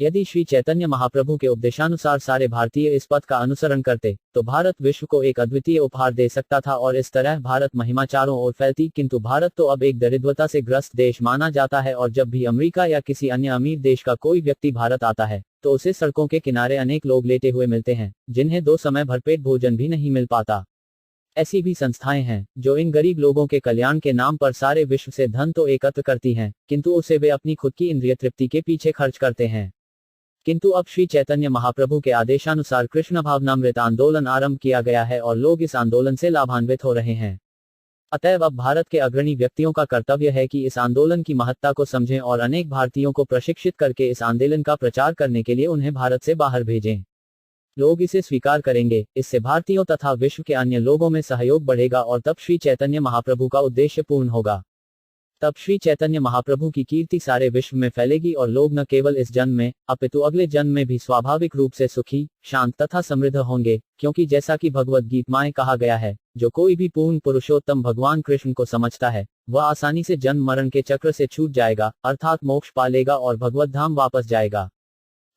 यदि श्री चैतन्य महाप्रभु के उपदेशानुसार सारे भारतीय इस पथ का अनुसरण करते, तो भारत विश्व को एक अद्वितीय उपहार दे सकता था और इस तरह भारत महिमा चारों ओर फैलती। किंतु भारत तो अब एक दरिद्रता से ग्रस्त देश माना जाता है और जब भी अमेरिका या किसी अन्य अमीर देश का कोई व्यक्ति भारत आता है, तो उसे सड़कों के किनारे अनेक लोग लेटे हुए मिलते हैं, जिन्हें 2 समय भरपेट भोजन भी नहीं मिल पाता। ऐसी भी संस्थाएं हैं जो इन गरीब लोगों के कल्याण के नाम पर सारे विश्व से धन तो एकत्र करती हैं, किंतु उसे वे अपनी खुद की इंद्रिय तृप्ति के पीछे खर्च करते हैं। किंतु अब श्री चैतन्य महाप्रभु के आदेशानुसार कृष्ण भावनामृत आंदोलन आरंभ किया गया है और लोग इस आंदोलन से लाभान्वित हो रहे हैं। अतएव अब भारत के अग्रणी व्यक्तियों का कर्तव्य है कि इस आंदोलन की महत्ता को समझें और अनेक भारतीयों को प्रशिक्षित करके इस आंदोलन का प्रचार करने के लिए उन्हें भारत से बाहर भेजें। लोग इसे स्वीकार करेंगे, इससे भारतीयों तथा विश्व के अन्य लोगों में सहयोग बढ़ेगा और तब श्री चैतन्य महाप्रभु का उद्देश्य पूर्ण होगा। तब श्री चैतन्य महाप्रभु की कीर्ति सारे विश्व में फैलेगी और लोग न केवल इस जन्म में, अपितु अगले जन्म में भी स्वाभाविक रूप से सुखी, शांत तथा समृद्ध होंगे, क्योंकि जैसा कि भगवद गीता में कहा गया है, जो कोई भी पूर्ण पुरुषोत्तम भगवान कृष्ण को समझता है, वह आसानी से जन्म मरण के चक्र से छूट जाएगा, अर्थात मोक्ष पा लेगा और भगवत धाम वापस जाएगा।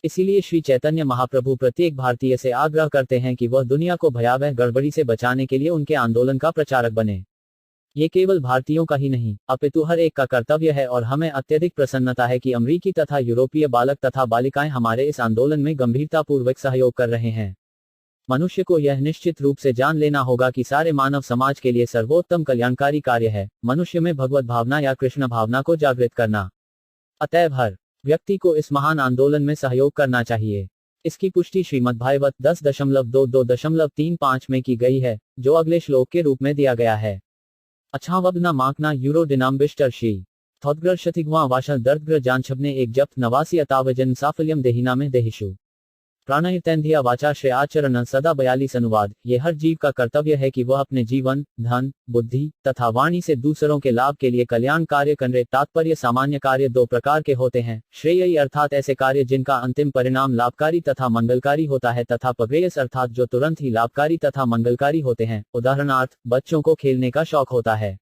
इसीलिए श्री चैतन्य महाप्रभु प्रत्येक भारतीय से आग्रह करते हैं कि वह दुनिया को भयावह गड़बड़ी से बचाने के लिए उनके आंदोलन का प्रचारक बने। ये केवल भारतीयों का ही नहीं, अपितु हर एक का कर्तव्य है और हमें अत्यधिक प्रसन्नता है कि अमेरिकी तथा यूरोपीय बालक तथा बालिकाएं हमारे इस आंदोलन में गंभीरतापूर्वक सहयोग कर रहे हैं। मनुष्य को यह निश्चित रूप से जान लेना होगा कि सारे मानव समाज के लिए सर्वोत्तम कल्याणकारी कार्य है मनुष्य में भगवत भावना या कृष्ण भावना को जागृत करना। अतएव हर व्यक्ति को इस महान आंदोलन में सहयोग करना चाहिए। इसकी पुष्टि श्रीमद्भागवत 10.2.35 में की गई है, जो अगले श्लोक के रूप में दिया गया है। अच्छावब्ना माकना यूरो डिनाम्बिष्टर्षि थोद्ग्रशतिग्वा वाशल दर्दग्र जानछबने एक जप नवासी अतावजन साफल्यम देहिना में देहिशु प्राणायतेंधिया वाचाश्रय आचरण सदा 42 अनुवाद। ये हर जीव का कर्तव्य है कि वह अपने जीवन, धन, बुद्धि तथा वाणी से दूसरों के लाभ के लिए कल्याण कार्य करे। तात्पर्य सामान्य कार्य 2 प्रकार के होते हैं, श्रेयी अर्थात ऐसे कार्य जिनका अंतिम परिणाम लाभकारी तथा मंगलकारी होता है, तथा पग्रेयस अर्थात जो तुरंत ही लाभकारी तथा मंगलकारी होते हैं। उदाहरणार्थ, बच्चों को खेलने का शौक होता है,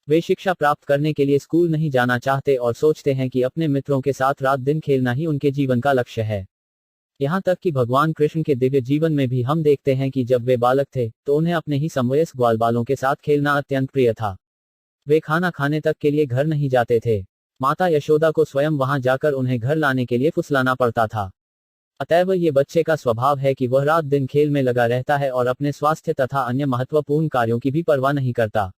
वे शिक्षा प्राप्त करने के लिए स्कूल नहीं जाना चाहते और सोचते हैं कि अपने मित्रों के साथ रात दिन खेलना ही उनके जीवन का लक्ष्य है। यहाँ तक कि भगवान कृष्ण के दिव्य जीवन में भी हम देखते हैं कि जब वे बालक थे तो उन्हें अपने ही समवयस्क ग्वाल बालों के साथ खेलना अत्यंत प्रिय था। वे खाना खाने तक के लिए घर नहीं जाते थे, माता यशोदा को स्वयं वहां जाकर उन्हें घर लाने के लिए फुसलाना पड़ता था। अतएव ये बच्चे का स्वभाव है कि वह रात दिन खेल में लगा रहता है और अपने स्वास्थ्य तथा अन्य महत्वपूर्ण कार्यों की भी परवाह नहीं करता।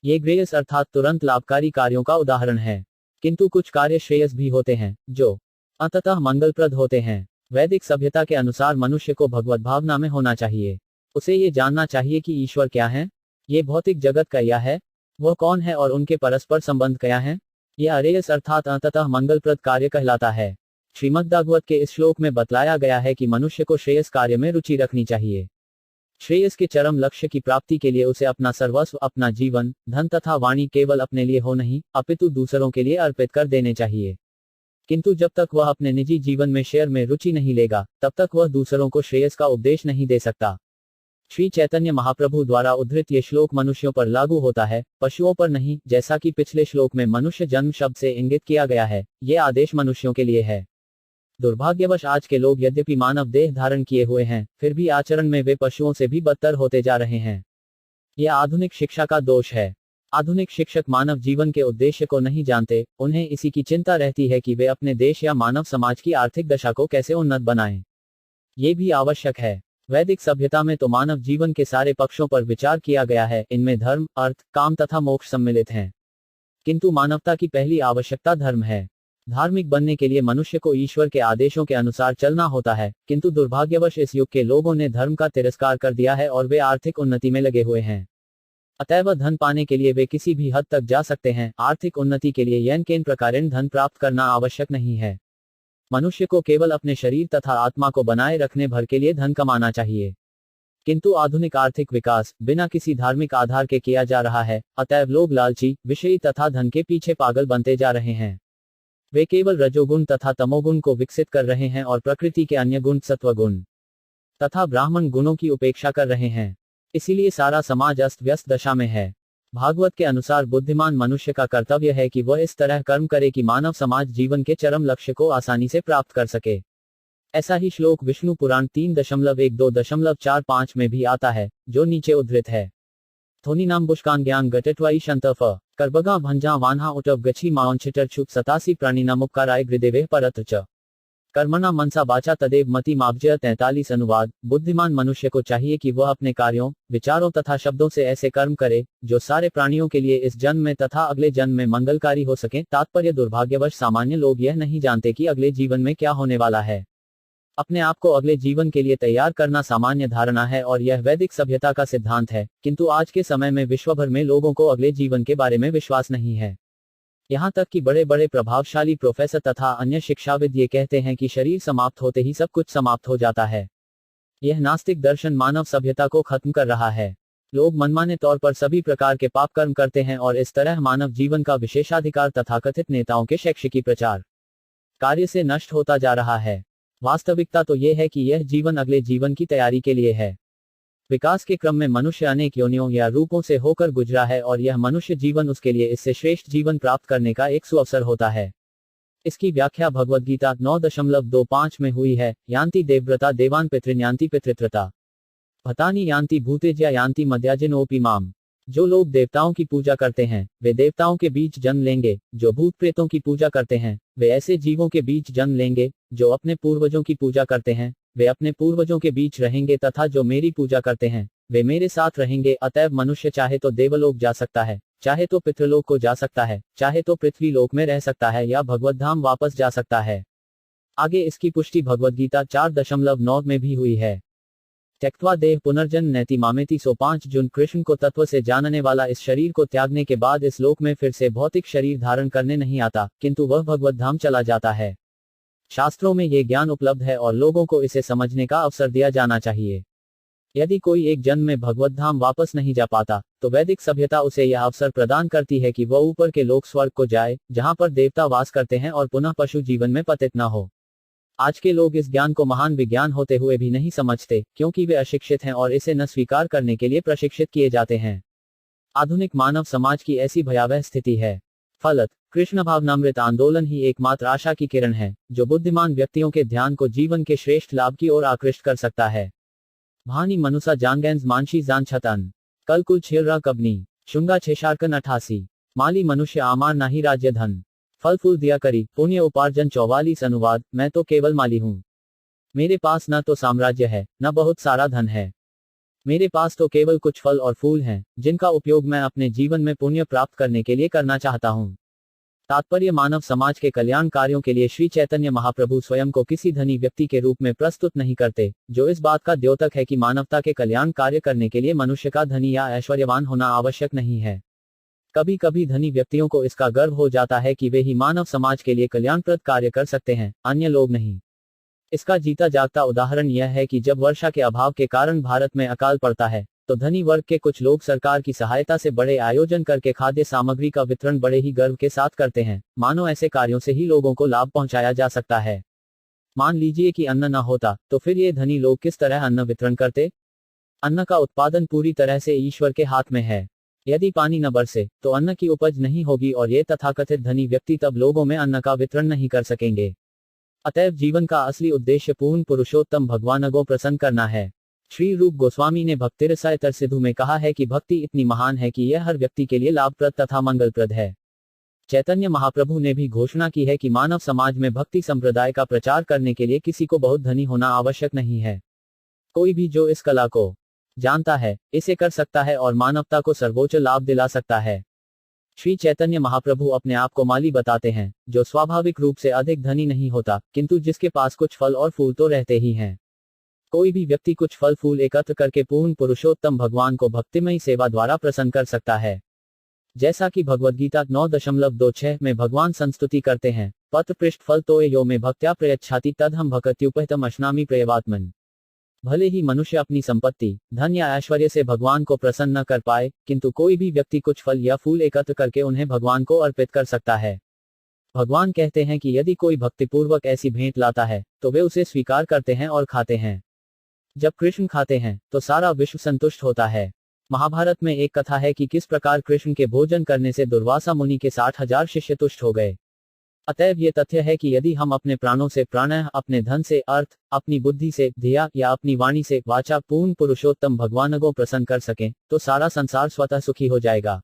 ये ग्रेयस अर्थात तुरंत लाभकारी कार्यों का उदाहरण है। किंतु कुछ कार्य श्रेयस भी होते हैं जो अंततः मंगलप्रद होते हैं। वैदिक सभ्यता के अनुसार मनुष्य को भगवत भावना में होना चाहिए। उसे ये जानना चाहिए कि ईश्वर क्या है, ये भौतिक जगत क्या है, वह कौन है और उनके परस्पर संबंध क्या है। यह अरेयस अर्थात अंततः मंगलप्रद कार्य कहलाता है। श्रीमद्भागवत के इस श्लोक में बतलाया गया है कि मनुष्य को श्रेयस कार्य में रुचि रखनी चाहिए। श्रेयस के चरम लक्ष्य की प्राप्ति के लिए उसे अपना सर्वस्व, अपना जीवन, धन तथा वाणी केवल अपने लिए हो नहीं, अपितु दूसरों के लिए अर्पित कर देने चाहिए। किंतु जब तक वह अपने निजी जीवन में शेयर में रुचि नहीं लेगा, तब तक वह दूसरों को श्रेयस का उपदेश नहीं दे सकता। श्री चैतन्य महाप्रभु द्वारा उद्धृत ये श्लोक मनुष्यों पर लागू होता है, पशुओं पर नहीं। जैसा कि पिछले श्लोक में मनुष्य जन्म शब्द से इंगित किया गया है, ये आदेश मनुष्यों के लिए है। दुर्भाग्यवश आज के लोग यद्यपि मानव देह धारण किए हुए हैं, फिर भी आचरण में वे पशुओं से भी बदतर होते जा रहे हैं। यह आधुनिक शिक्षा का दोष है। आधुनिक शिक्षक मानव जीवन के उद्देश्य को नहीं जानते, उन्हें इसी की चिंता रहती है कि वे अपने देश या मानव समाज की आर्थिक दशा को कैसे उन्नत बनाएं। ये भी आवश्यक है। वैदिक सभ्यता में तो मानव जीवन के सारे पक्षों पर विचार किया गया है, इनमें धर्म, अर्थ, काम तथा मोक्ष सम्मिलित हैं। किंतु मानवता की पहली आवश्यकता धर्म है। धार्मिक बनने के लिए मनुष्य को ईश्वर के आदेशों के अनुसार चलना होता है, किंतु दुर्भाग्यवश इस युग के लोगों ने धर्म का तिरस्कार कर दिया है और वे आर्थिक उन्नति में लगे हुए हैं। अतएव धन पाने के लिए वे किसी भी हद तक जा सकते हैं। आर्थिक उन्नति के लिए यन केन प्रकारेण धन प्राप्त करना आवश्यक नहीं है। मनुष्य को केवल अपने शरीर तथा आत्मा को बनाए रखने भर के लिए धन कमाना चाहिए। किंतु आधुनिक आर्थिक विकास बिना किसी धार्मिक आधार के किया जा रहा है, अतएव लोग लालची, विषयी तथा धन के पीछे पागल बनते जा रहे हैं। वे केवल रजोगुण तथा तमोगुण को विकसित कर रहे हैं और प्रकृति के अन्य गुण, सत्वगुण तथा ब्राह्मण गुणों की उपेक्षा कर रहे हैं। इसीलिए सारा समाज अस्त व्यस्त दशा में है। भागवत के अनुसार बुद्धिमान मनुष्य का कर्तव्य है कि वह इस तरह कर्म करे कि मानव समाज जीवन के चरम लक्ष्य को आसानी से प्राप्त कर सके। ऐसा ही श्लोक विष्णु पुराण 3.1.2.45 में भी आता है, जो नीचे उद्धृत है। थोनी नाम बुष्कान ज्ञान गटटवाई शंतफ करबगा भंजा वान्हा उटव गच्छी माउंचिटर छुप 87 प्राणी नामुपकाराय गृदेवे परत च कर्मणा मनसा बाचा तदेव मति मापजय 43 अनुवाद। बुद्धिमान मनुष्य को चाहिए कि वह अपने कार्यों, विचारों तथा शब्दों से ऐसे कर्म करे जो सारे प्राणियों के लिए इस जन्म में तथा अगले जन्म में मंगलकारी हो सके। तात्पर्य दुर्भाग्यवश सामान्य लोग यह नहीं जानते कि अगले जीवन में क्या होने वाला है। अपने आप को अगले जीवन के लिए तैयार करना सामान्य धारणा है और यह वैदिक सभ्यता का सिद्धांत है, किंतु आज के समय में विश्वभर में लोगों को अगले जीवन के बारे में विश्वास नहीं है। यहाँ तक कि बड़े बड़े प्रभावशाली प्रोफेसर तथा अन्य शिक्षाविद ये कहते हैं कि शरीर समाप्त होते ही सब कुछ समाप्त हो जाता है। यह नास्तिक दर्शन मानव सभ्यता को खत्म कर रहा है। लोग मनमाने तौर पर सभी प्रकार के पाप कर्म करते हैं और इस तरह मानव जीवन का विशेषाधिकार तथाकथित नेताओं के शैक्षिकी प्रचार कार्य से नष्ट होता जा रहा है। वास्तविकता तो यह है कि यह जीवन अगले जीवन की तैयारी के लिए है। विकास के क्रम में मनुष्य अनेक योनियों या रूपों से होकर गुजरा है और यह मनुष्य जीवन उसके लिए इससे श्रेष्ठ जीवन प्राप्त करने का एक सुअवसर होता है। इसकी व्याख्या भगवद गीता 9.25 में हुई है। यान्ति देवव्रता देवान पितृन यान्ति पितृत्रता भतानि यान्ति भूतेज्या यान्ति मध्याजिनोपि माम। जो लोग देवताओं की पूजा करते हैं वे देवताओं के बीच जन्म लेंगे, जो भूत प्रेतों की पूजा करते हैं वे ऐसे जीवों के बीच जन्म लेंगे, जो अपने पूर्वजों की पूजा करते हैं वे अपने पूर्वजों के बीच रहेंगे तथा जो मेरी पूजा करते हैं वे मेरे साथ रहेंगे। अतएव मनुष्य चाहे तो देवलोक जा सकता है, चाहे तो पितृलोक को जा सकता है, चाहे तो पृथ्वी लोक में रह सकता है या भगवत धाम वापस जा सकता है। आगे इसकी पुष्टि भगवद गीता 4.9 में भी हुई है। त्यक्त्वा देह पुनर्जन नैति मामेति। 5 जून कृष्ण को तत्व से जानने वाला इस शरीर को त्यागने के बाद इस लोक में फिर से भौतिक शरीर धारण करने नहीं आता, किंतु वह भगवत धाम चला जाता है। शास्त्रों में ये ज्ञान उपलब्ध है और लोगों को इसे समझने का अवसर दिया जाना चाहिए। यदि कोई एक जन्म में भगवत धाम वापस नहीं जा पाता, तो वैदिक सभ्यता उसे यह अवसर प्रदान करती है कि वह ऊपर के लोक स्वर्ग को जाए, जहां पर देवता वास करते हैं और पुनः पशु जीवन में पतित न हो। आज के लोग इस ज्ञान को महान विज्ञान होते हुए भी नहीं समझते, क्योंकि वे अशिक्षित हैं और इसे न स्वीकार करने के लिए प्रशिक्षित किए जाते हैं। आधुनिक मानव समाज की ऐसी भयावह स्थिति है। फलत कृष्ण भावनामृत आंदोलन ही एकमात्र आशा की किरण है, जो बुद्धिमान व्यक्तियों के ध्यान को जीवन के श्रेष्ठ लाभ की ओर आकृष्ट कर सकता है। भानी मनुसा जानगैंस मानशी जान छतन कल कुल छेरा कबनी शुंगा छेशारकन 88 माली मनुष्य आमार नाही राज्य धन फल फूल दिया करी पुण्य उपार्जन 44 अनुवाद। मैं तो केवल माली हूँ, मेरे पास न तो साम्राज्य है न बहुत सारा धन है, मेरे पास तो केवल कुछ फल और फूल हैं, जिनका उपयोग मैं अपने जीवन में पुण्य प्राप्त करने के लिए करना चाहता हूँ। तात्पर्य मानव समाज के कल्याण कार्यों के लिए श्री चैतन्य महाप्रभु स्वयं को किसी धनी व्यक्ति के रूप में प्रस्तुत नहीं करते, जो इस बात का द्योतक है कि मानवता के कल्याण कार्य करने के लिए मनुष्य का धनी या ऐश्वर्यवान होना आवश्यक नहीं है। कभी कभी धनी व्यक्तियों को इसका गर्व हो जाता है कि वे ही मानव समाज के लिए कल्याणप्रद कार्य कर सकते हैं, अन्य लोग नहीं। इसका जीता जागता उदाहरण यह है कि जब वर्षा के अभाव के कारण भारत में अकाल पड़ता है, तो धनी वर्ग के कुछ लोग सरकार की सहायता से बड़े आयोजन करके खाद्य सामग्री का वितरण बड़े ही गर्व के साथ करते हैं, मानो ऐसे कार्यों से ही लोगों को लाभ पहुंचाया जा सकता है। मान लीजिए कि अन्न न होता, तो फिर ये धनी लोग किस तरह अन्न वितरण करते? अन्न का उत्पादन पूरी तरह से ईश्वर के हाथ में है। यदि पानी न बरसे तो अन्न की उपज नहीं होगी और ये तथाकथित धनी व्यक्ति तब लोगों में अन्न का वितरण नहीं कर सकेंगे। अतएव जीवन का असली उद्देश्य पूर्ण पुरुषोत्तम भगवान को प्रसन्न करना है। श्री रूप गोस्वामी ने भक्तिरसायतर सिद्धू में कहा है कि भक्ति इतनी महान है कि यह हर व्यक्ति के लिए लाभप्रद तथा मंगलप्रद है। चैतन्य महाप्रभु ने भी घोषणा की है कि मानव समाज में भक्ति संप्रदाय का प्रचार करने के लिए किसी को बहुत धनी होना आवश्यक नहीं है। कोई भी जो इस कला को जानता है, इसे कर सकता है और मानवता को सर्वोच्च लाभ दिला सकता है। श्री चैतन्य महाप्रभु अपने आप को माली बताते हैं, जो स्वाभाविक रूप से अधिक धनी नहीं होता, किंतु जिसके पास कुछ फल और फूल तो रहते ही हैं। कोई भी व्यक्ति कुछ फल फूल एकत्र करके पूर्ण पुरुषोत्तम भगवान को भक्तिमयी सेवा द्वारा प्रसन्न कर सकता है। जैसा कि भगवद गीता 9.26 में भगवान संस्तुति करते हैं, पत्र पृष्ठ फल तो यो में भक्त्या प्रयच्छाति तदहम भक्त्युपहतम अश्नामि प्रयवात्मन। भले ही मनुष्य अपनी संपत्ति, धन या ऐश्वर्य से भगवान को प्रसन्न न कर पाए, किंतु कोई भी व्यक्ति कुछ फल या फूल एकत्र करके उन्हें भगवान को अर्पित कर सकता है। भगवान कहते हैं कि यदि कोई भक्तिपूर्वक ऐसी भेंट लाता है, तो वे उसे स्वीकार करते हैं और खाते हैं। जब कृष्ण खाते हैं, तो सारा विश्व संतुष्ट होता है। महाभारत में एक कथा है कि किस प्रकार कृष्ण के भोजन करने से दुर्वासा मुनि के 60,000 शिष्य तुष्ट हो गए। अतएव ये तथ्य है कि यदि हम अपने प्राणों से प्राणः, अपने धन से अर्थ, अपनी बुद्धि से धिया या अपनी वाणी से वाचा पूर्ण पुरुषोत्तम भगवान को प्रसन्न कर सकें, तो सारा संसार स्वतः सुखी हो जाएगा।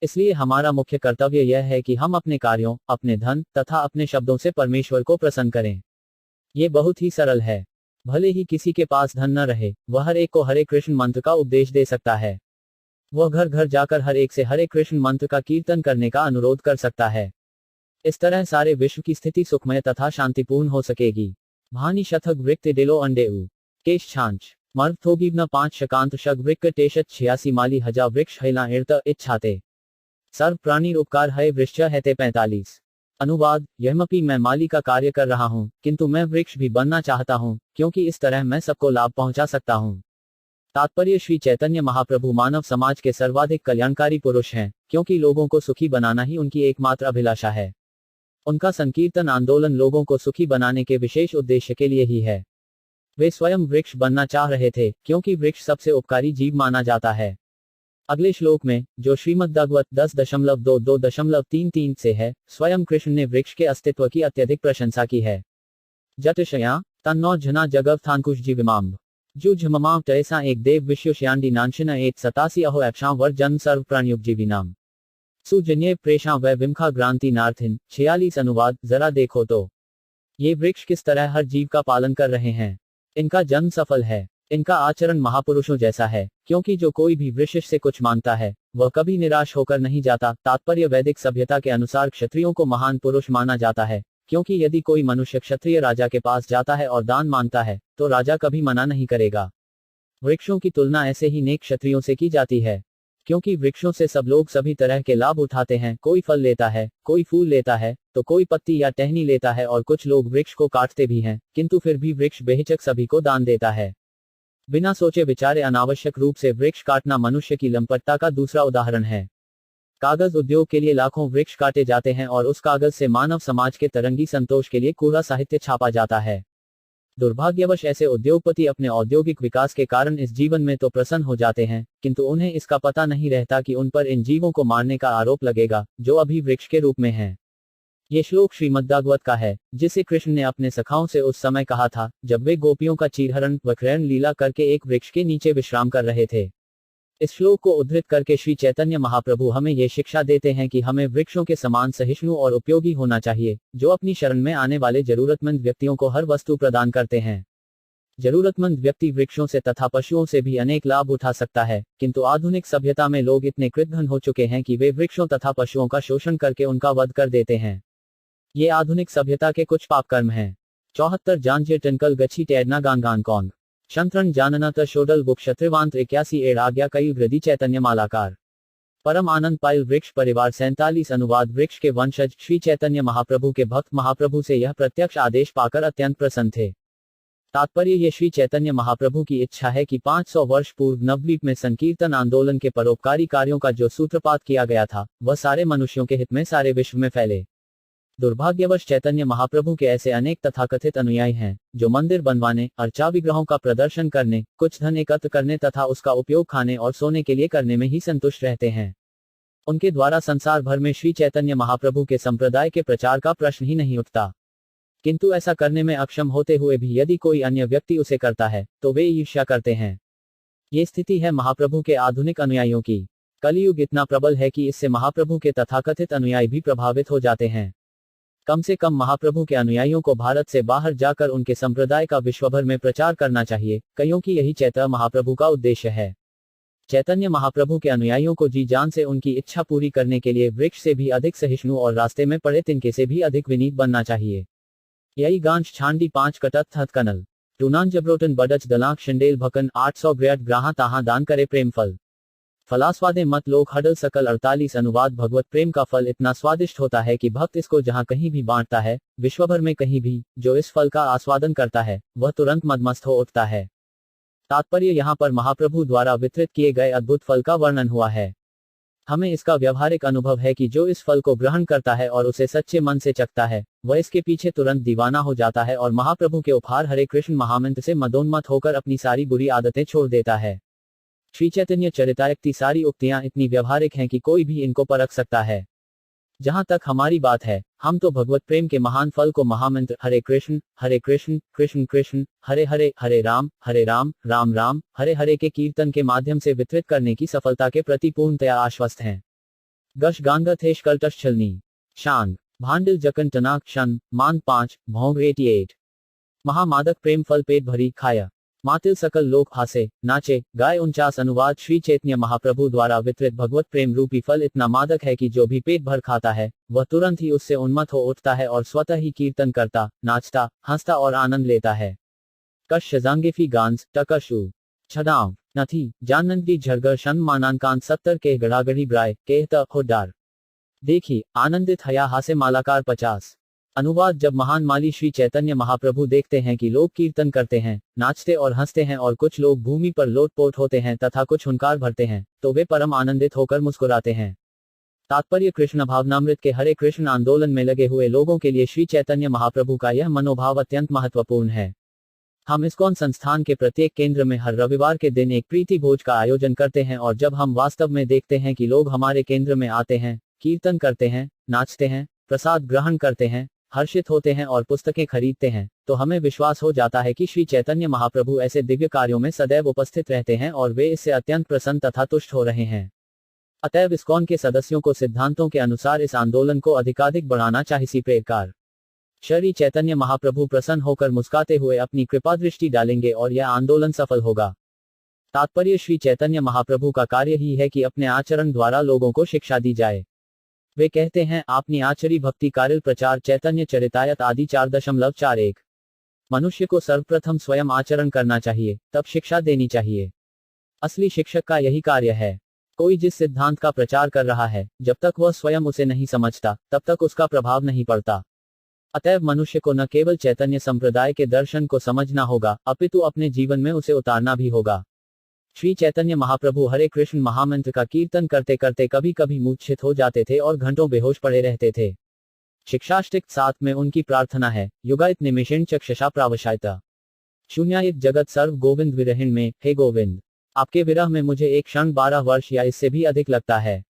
इसलिए हमारा मुख्य कर्तव्य यह है कि हम अपने कार्यों, अपने धन तथा अपने शब्दों से परमेश्वर को प्रसन्न करें। ये बहुत ही सरल है। भले ही किसी के पास धन न रहे, वह हर एक को हरे कृष्ण मंत्र का उपदेश दे सकता है। वह घर घर जाकर हर एक से हरे कृष्ण मंत्र का कीर्तन करने का अनुरोध कर सकता है। इस तरह सारे विश्व की स्थिति सुखमय तथा शांतिपूर्ण हो सकेगी। भानी शतक वृक्ति डिलो अंडेऊ केश छांच मर्व थोगीबन 5 शकांत शग वृक्क टेशत 86 माली हजा वृक्ष हैला इर्त इच्छाते सर्व प्राणी उपकार है वृक्ष हैते 45। अनुवाद, यहमपि मैं माली का कार्य कर रहा हूँ, किंतु मैं वृक्ष भी बनना चाहता हूँ, क्योंकि इस तरह मैं सबको लाभ पहुंचा सकता हूँ। तात्पर्य, श्री चैतन्य महाप्रभु मानव समाज के सर्वाधिक कल्याणकारी पुरुष हैं, क्योंकि लोगों को सुखी बनाना ही उनकी एकमात्र अभिलाषा है। उनका संकीर्तन आंदोलन लोगों को सुखी बनाने के विशेष उद्देश्य के लिए ही है। वे स्वयं वृक्ष बनना चाह रहे थे, क्योंकि वृक्ष सबसे उपकारी जीव माना जाता है। अगले श्लोक में, जो श्रीमद्भागवत 10.22.33 से है, स्वयं कृष्ण ने वृक्ष के अस्तित्व की अत्यधिक प्रशंसा की है। जटशया तन्नो जना जगवथानकुश जीविमाम्ब जुझ ममाव तैसा एक देव विश्वश्यांडी नांशिन 87 अहो ऐक्षां वर जन्म सर्व प्राणयुग जीविनाम सुजन्य प्रेषा व विमखा ग्रांति नार्थिन 46। अनुवाद, जरा देखो तो ये वृक्ष किस तरह हर जीव का पालन कर रहे हैं। इनका जन्म सफल है। इनका आचरण महापुरुषों जैसा है, क्योंकि जो कोई भी वृक्ष से कुछ मांगता है, वह कभी निराश होकर नहीं जाता। तात्पर्य, वैदिक सभ्यता के अनुसार क्षत्रियों को महान पुरुष माना जाता है, क्योंकि यदि कोई मनुष्य क्षत्रिय राजा के पास जाता है और दान मांगता है, तो राजा कभी मना नहीं करेगा। वृक्षों की तुलना ऐसे ही नेक क्षत्रियों से की जाती है, क्योंकि वृक्षों से सब लोग सभी तरह के लाभ उठाते हैं। कोई फल लेता है, कोई फूल लेता है, तो कोई पत्ती या टहनी लेता है, और कुछ लोग वृक्ष को काटते भी हैं, किंतु फिर भी वृक्ष बेहिचक सभी को दान देता है। बिना सोचे विचारे अनावश्यक रूप से वृक्ष काटना मनुष्य की लंपटता का दूसरा उदाहरण है। कागज उद्योग के लिए लाखों वृक्ष काटे जाते हैं, और उस कागज से मानव समाज के तरंगी संतोष के लिए कूड़ा साहित्य छापा जाता है। दुर्भाग्यवश ऐसे उद्योगपति अपने औद्योगिक विकास के कारण इस जीवन में तो प्रसन्न हो जाते हैं, किंतु उन्हें इसका पता नहीं रहता कि उन पर इन जीवों को मारने का आरोप लगेगा, जो अभी वृक्ष के रूप में हैं। ये श्लोक श्रीमद्भागवत का है, जिसे कृष्ण ने अपने सखाओं से उस समय कहा था, जब वे गोपियों का चीरहरण व क्रयण लीला करके एक वृक्ष के नीचे विश्राम कर रहे थे। इस श्लोक को उद्धृत करके श्री चैतन्य महाप्रभु हमें ये शिक्षा देते हैं कि हमें वृक्षों के समान सहिष्णु और उपयोगी होना चाहिए, जो अपनी शरण में आने वाले जरूरतमंद व्यक्तियों को हर वस्तु प्रदान करते हैं। जरूरतमंद व्यक्ति वृक्षों से तथा पशुओं से भी अनेक लाभ उठा सकता है, किंतु आधुनिक सभ्यता में लोग इतने कृतघ्न हो चुके हैं कि वे वृक्षों तथा पशुओं का शोषण करके उनका वध कर देते हैं। ये आधुनिक सभ्यता के कुछ पाप कर्म हैं। 74 जानजे टनकल गच्छी टैडना गान कौंग शंत्रन जानना तोडल बुक क्षत्रिवांत 81 एड़ आज्ञा कई वृद्धि चैतन्य मालाकार परम आनंद पायल वृक्ष परिवार 47। अनुवाद, वृक्ष के वंशज श्री चैतन्य महाप्रभु के भक्त महाप्रभु से यह प्रत्यक्ष आदेश पाकर अत्यंत प्रसन्न थे। तात्पर्य, ये श्री चैतन्य महाप्रभु की इच्छा है कि 500 वर्ष पूर्व नवद्वीप में संकीर्तन आंदोलन के परोपकारी कार्यों का जो सूत्रपात किया गया था, वह सारे मनुष्यों के हित में सारे विश्व में फैले। दुर्भाग्यवश चैतन्य महाप्रभु के ऐसे अनेक तथाकथित अनुयायी हैं, जो मंदिर बनवाने, अर्चा विग्रहों का प्रदर्शन करने, कुछ धन एकत्र करने तथा उसका उपयोग खाने और सोने के लिए करने में ही संतुष्ट रहते हैं। उनके द्वारा संसार भर में श्री चैतन्य महाप्रभु के संप्रदाय के प्रचार का प्रश्न ही नहीं उठता। किंतु ऐसा करने में अक्षम होते हुए भी यदि कोई अन्य व्यक्ति उसे करता है, तो वे ईर्ष्या करते हैं। ये स्थिति है महाप्रभु के आधुनिक अनुयायियों की। कलियुग इतना प्रबल है कि इससे महाप्रभु के तथाकथित अनुयायी भी प्रभावित हो जाते हैं। कम से कम महाप्रभु के अनुयायियों को भारत से बाहर जाकर उनके संप्रदाय का विश्वभर में प्रचार करना चाहिए, क्योंकि यही चैतन्य महाप्रभु का उद्देश्य है। चैतन्य महाप्रभु के अनुयायियों को जी जान से उनकी इच्छा पूरी करने के लिए वृक्ष से भी अधिक सहिष्णु और रास्ते में पड़े तिनके से भी अधिक विनीत बनना चाहिए। यही गांश छांडी 5 कटत हथकनल टूनान जबरोटन बडच दलाक शिंडेल भकन 800 ग्रैट ग्राहा ताहा दान करे प्रेम फल फलास्वादे मत लोग हडल सकल 48। अनुवाद, भगवत प्रेम का फल इतना स्वादिष्ट होता है कि भक्त इसको जहां कहीं भी बांटता है, विश्वभर में कहीं भी, जो इस फल का आस्वादन करता है, वह तुरंत मदमस्त हो उठता है। तात्पर्य, यहाँ पर महाप्रभु द्वारा वितरित किए गए अद्भुत फल का वर्णन हुआ है। हमें इसका व्यावहारिक अनुभव है कि जो इस फल को ग्रहण करता है और उसे सच्चे मन से चखता है, वह इसके पीछे तुरंत दीवाना हो जाता है और महाप्रभु के उपहार हरे कृष्ण महामंत्र से मदोन्मत्त होकर अपनी सारी बुरी आदतें छोड़ देता है। श्री चैतन्य चरितायत की सारी उक्तियां इतनी व्यवहारिक हैं कि कोई भी इनको परख सकता है। जहां तक हमारी बात है, हम तो भगवत प्रेम के महान फल को महामंत्र हरे कृष्ण कृष्ण कृष्ण हरे हरे, हरे राम राम राम हरे हरे के कीर्तन के माध्यम से वितरित करने की सफलता के प्रति पूर्णतया आश्वस्त हैं। गश गांगथेश कल्टश छलनी शांग भांडिल जकन टनाक शन मान 5 भोंग 88 महामादक प्रेम फल पेट भरी खाया मातिल सकल लोक हासे नाचे गाय 49 अनुवाद श्री चैतन्य महाप्रभु द्वारा वितरित भगवत प्रेम रूपी फल इतना मादक है कि जो भी पेट भर खाता है वह तुरंत ही उससे उन्मत्त हो उठता है और स्वतः ही कीर्तन करता, नाचता, हंसता और आनंद लेता है। कश शजांगेफी गांस टकशु छदाव नथी जानंदी झरगर शन मानांकांत 70 के गड़ागड़ी ब्राय केहता होडार देखी आनंदित हया हासे मालाकार 50 अनुवाद जब महान माली श्री चैतन्य महाप्रभु देखते हैं कि लोग कीर्तन करते हैं, नाचते और हंसते हैं और कुछ लोग भूमि पर लोटपोट होते हैं तथा कुछ हुंकार भरते हैं, तो वे परम आनंदित होकर मुस्कुराते हैं। तात्पर्य कृष्ण भावनामृत के हरे कृष्ण आंदोलन में लगे हुए लोगों के लिए श्री चैतन्य महाप्रभु का यह मनोभाव अत्यंत महत्वपूर्ण है। हम इस्कॉन संस्थान के प्रत्येक केंद्र में हर रविवार के दिन एक प्रीति भोज का आयोजन करते हैं और जब हम वास्तव में देखते हैं कि लोग हमारे केंद्र में आते हैं, कीर्तन करते हैं, नाचते हैं, प्रसाद ग्रहण करते हैं, हर्षित होते हैं और पुस्तकें खरीदते हैं, तो हमें विश्वास हो जाता है कि श्री चैतन्य महाप्रभु ऐसे दिव्य कार्यों में सदैव उपस्थित रहते हैं और वे इससे अत्यंत प्रसन्न तथा तुष्ट हो रहे हैं। अतएव इस्कॉन के सदस्यों को सिद्धांतों के अनुसार इस आंदोलन को अधिकाधिक बढ़ाना चाहिए। प्रकार श्री चैतन्य महाप्रभु प्रसन्न होकर मुस्काते हुए अपनी कृपा दृष्टि डालेंगे और यह आंदोलन सफल होगा। तात्पर्य श्री चैतन्य महाप्रभु का कार्य ही है कि अपने आचरण द्वारा लोगों को शिक्षा दी जाए। वे कहते हैं, आपनी आचरी भक्ति कारिल प्रचार चैतन्य चरितायत आदि 4.41 मनुष्य को सर्वप्रथम स्वयं आचरण करना चाहिए, तब शिक्षा देनी चाहिए। असली शिक्षक का यही कार्य है। कोई जिस सिद्धांत का प्रचार कर रहा है, जब तक वह स्वयं उसे नहीं समझता, तब तक उसका प्रभाव नहीं पड़ता। अतएव मनुष्य को न केवल चैतन्य संप्रदाय के दर्शन को समझना होगा, अपितु अपने जीवन में उसे उतारना भी होगा। श्री चैतन्य महाप्रभु हरे कृष्ण महामंत्र का कीर्तन करते करते कभी कभी मूर्छित हो जाते थे और घंटों बेहोश पड़े रहते थे। शिक्षाष्टक 7 में उनकी प्रार्थना है, युगायत निमेषेण चक्षुषा प्रावशायता शून्यायत जगत सर्व गोविंद विरहिण में, हे गोविंद, आपके विरह में मुझे एक क्षण 12 वर्ष या इससे भी अधिक लगता है।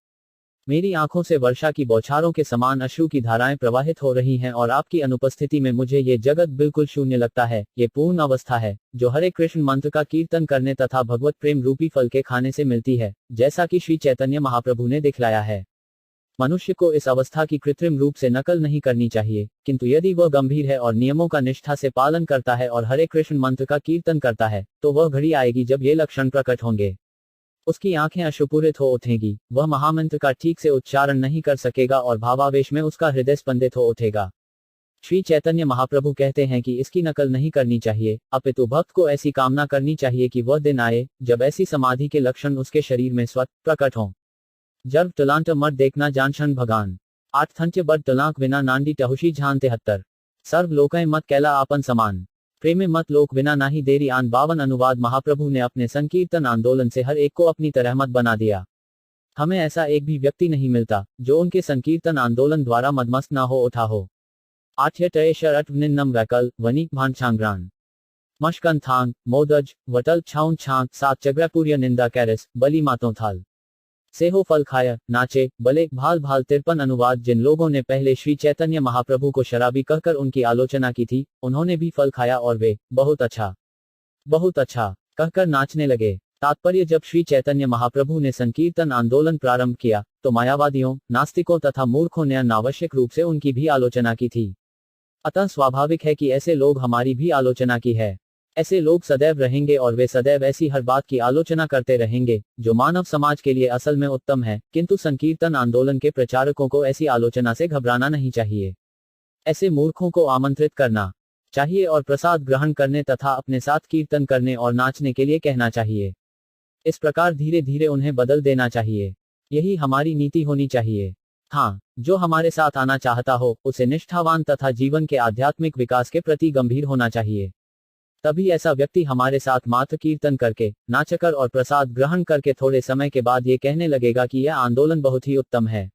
मेरी आंखों से वर्षा की बौछारों के समान अश्रु की धाराएं प्रवाहित हो रही हैं और आपकी अनुपस्थिति में मुझे ये जगत बिल्कुल शून्य लगता है। ये पूर्ण अवस्था है जो हरे कृष्ण मंत्र का कीर्तन करने तथा भगवत प्रेम रूपी फल के खाने से मिलती है, जैसा कि श्री चैतन्य महाप्रभु ने दिखलाया है। मनुष्य को इस अवस्था की कृत्रिम रूप से नकल नहीं करनी चाहिए, किंतु यदि वह गंभीर है और नियमों का निष्ठा से पालन करता है और हरे कृष्ण मंत्र का कीर्तन करता है, तो वह घड़ी आएगी जब ये लक्षण प्रकट होंगे। उसकी आंखें अश्रुपूरित हो उठेंगी, वह महामंत्र का ठीक से उच्चारण नहीं कर सकेगा और भावावेश में उसका हृदय स्पंदित हो उठेगा। श्री चैतन्य महाप्रभु कहते हैं कि इसकी नकल नहीं करनी चाहिए, अपितु भक्त को ऐसी कामना करनी चाहिए कि वह दिन आए जब ऐसी समाधि के लक्षण उसके शरीर में स्वतः प्रकट हों। जब टलांट मर देखना जानशन भगान 8 थंच बड टलांक विना नांडी टहुशी झान 73 सर्व लोकय मत कैला आपन समान प्रेमे मत लोक विना नाही देरी आन 52 अनुवाद महाप्रभु ने अपने संकीर्तन आंदोलन से हर एक को अपनी तरह मत बना दिया। हमें ऐसा एक भी व्यक्ति नहीं मिलता जो उनके संकीर्तन आंदोलन द्वारा मदमस्त न हो उठा हो। 8 निन्नम वैकल वनीक भान छांग्रान मशकन थांग मोदज वटल छाउन छांग 7 चग्रैपुर्य निंदा कैरिस बली मातों थाल सेहो फल खाया नाचे बले भाल भाल 53 अनुवाद जिन लोगों ने पहले श्री चैतन्य महाप्रभु को शराबी कहकर उनकी आलोचना की थी, उन्होंने भी फल खाया और वे बहुत अच्छा कहकर नाचने लगे। तात्पर्य जब श्री चैतन्य महाप्रभु ने संकीर्तन आंदोलन प्रारंभ किया, तो मायावादियों, नास्तिकों तथा मूर्खों ने अनावश्यक रूप से उनकी भी आलोचना की थी। अतः स्वाभाविक है कि ऐसे लोग हमारी भी आलोचना की है। ऐसे लोग सदैव रहेंगे और वे सदैव ऐसी हर बात की आलोचना करते रहेंगे जो मानव समाज के लिए असल में उत्तम है, किंतु संकीर्तन आंदोलन के प्रचारकों को ऐसी आलोचना से घबराना नहीं चाहिए। ऐसे मूर्खों को आमंत्रित करना चाहिए और प्रसाद ग्रहण करने तथा अपने साथ कीर्तन करने और नाचने के लिए कहना चाहिए। इस प्रकार धीरे धीरे उन्हें बदल देना चाहिए। यही हमारी नीति होनी चाहिए। हाँ, जो हमारे साथ आना चाहता हो उसे निष्ठावान तथा जीवन के आध्यात्मिक विकास के प्रति गंभीर होना चाहिए। तभी ऐसा व्यक्ति हमारे साथ मात्र कीर्तन करके, नाचकर और प्रसाद ग्रहण करके थोड़े समय के बाद ये कहने लगेगा कि यह आंदोलन बहुत ही उत्तम है।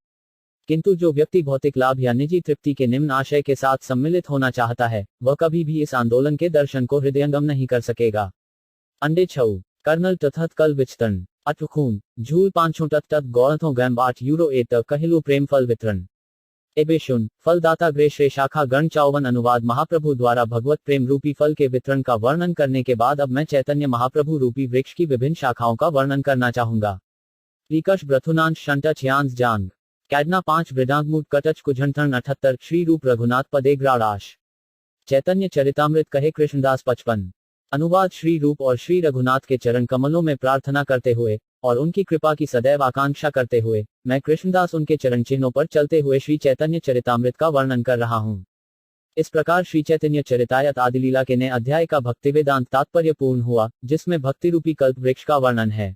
किंतु जो व्यक्ति भौतिक लाभ या निजी तृप्ति के निम्न आशय के साथ सम्मिलित होना चाहता है, वह कभी भी इस आंदोलन के दर्शन को हृदयंगम नहीं कर सकेगा। अंडे छऊ कर्नल तथत कल विचतन अटुखून झूल पांचों तत्त गौरथों गैम्ब 8 यूरो तक कहिलु प्रेम फल वितरण एबेशुन फलदाता ग्रे श्रे शाखा गण 54 अनुवाद महाप्रभु द्वारा भगवत प्रेम रूपी फल के वितरण का वर्णन करने के बाद अब मैं चैतन्य महाप्रभु रूपी वृक्ष की विभिन्न शाखाओं का वर्णन करना चाहूंगा। रीकश ब्रथुनांश शंटच यांस जांग कैडना 5 वृदांगमूट कटच कुझंठन 78 श्री रूप रघुनाथ पदे ग्राड़ाश चैतन्य चरितामृत कहे कृष्णदास 55 अनुवाद श्री रूप और श्री रघुनाथ के चरण कमलों में प्रार्थना करते हुए और उनकी कृपा की सदैव आकांक्षा करते हुए मैं कृष्णदास उनके चरण चिन्हों पर चलते हुए श्री चैतन्य चरितामृत का वर्णन कर रहा हूं। इस प्रकार श्री चैतन्य चरितायत आदिलीला के नए अध्याय का भक्तिवेदांत तात्पर्य पूर्ण हुआ, जिसमें भक्ति रूपी कल्प वृक्ष का वर्णन है।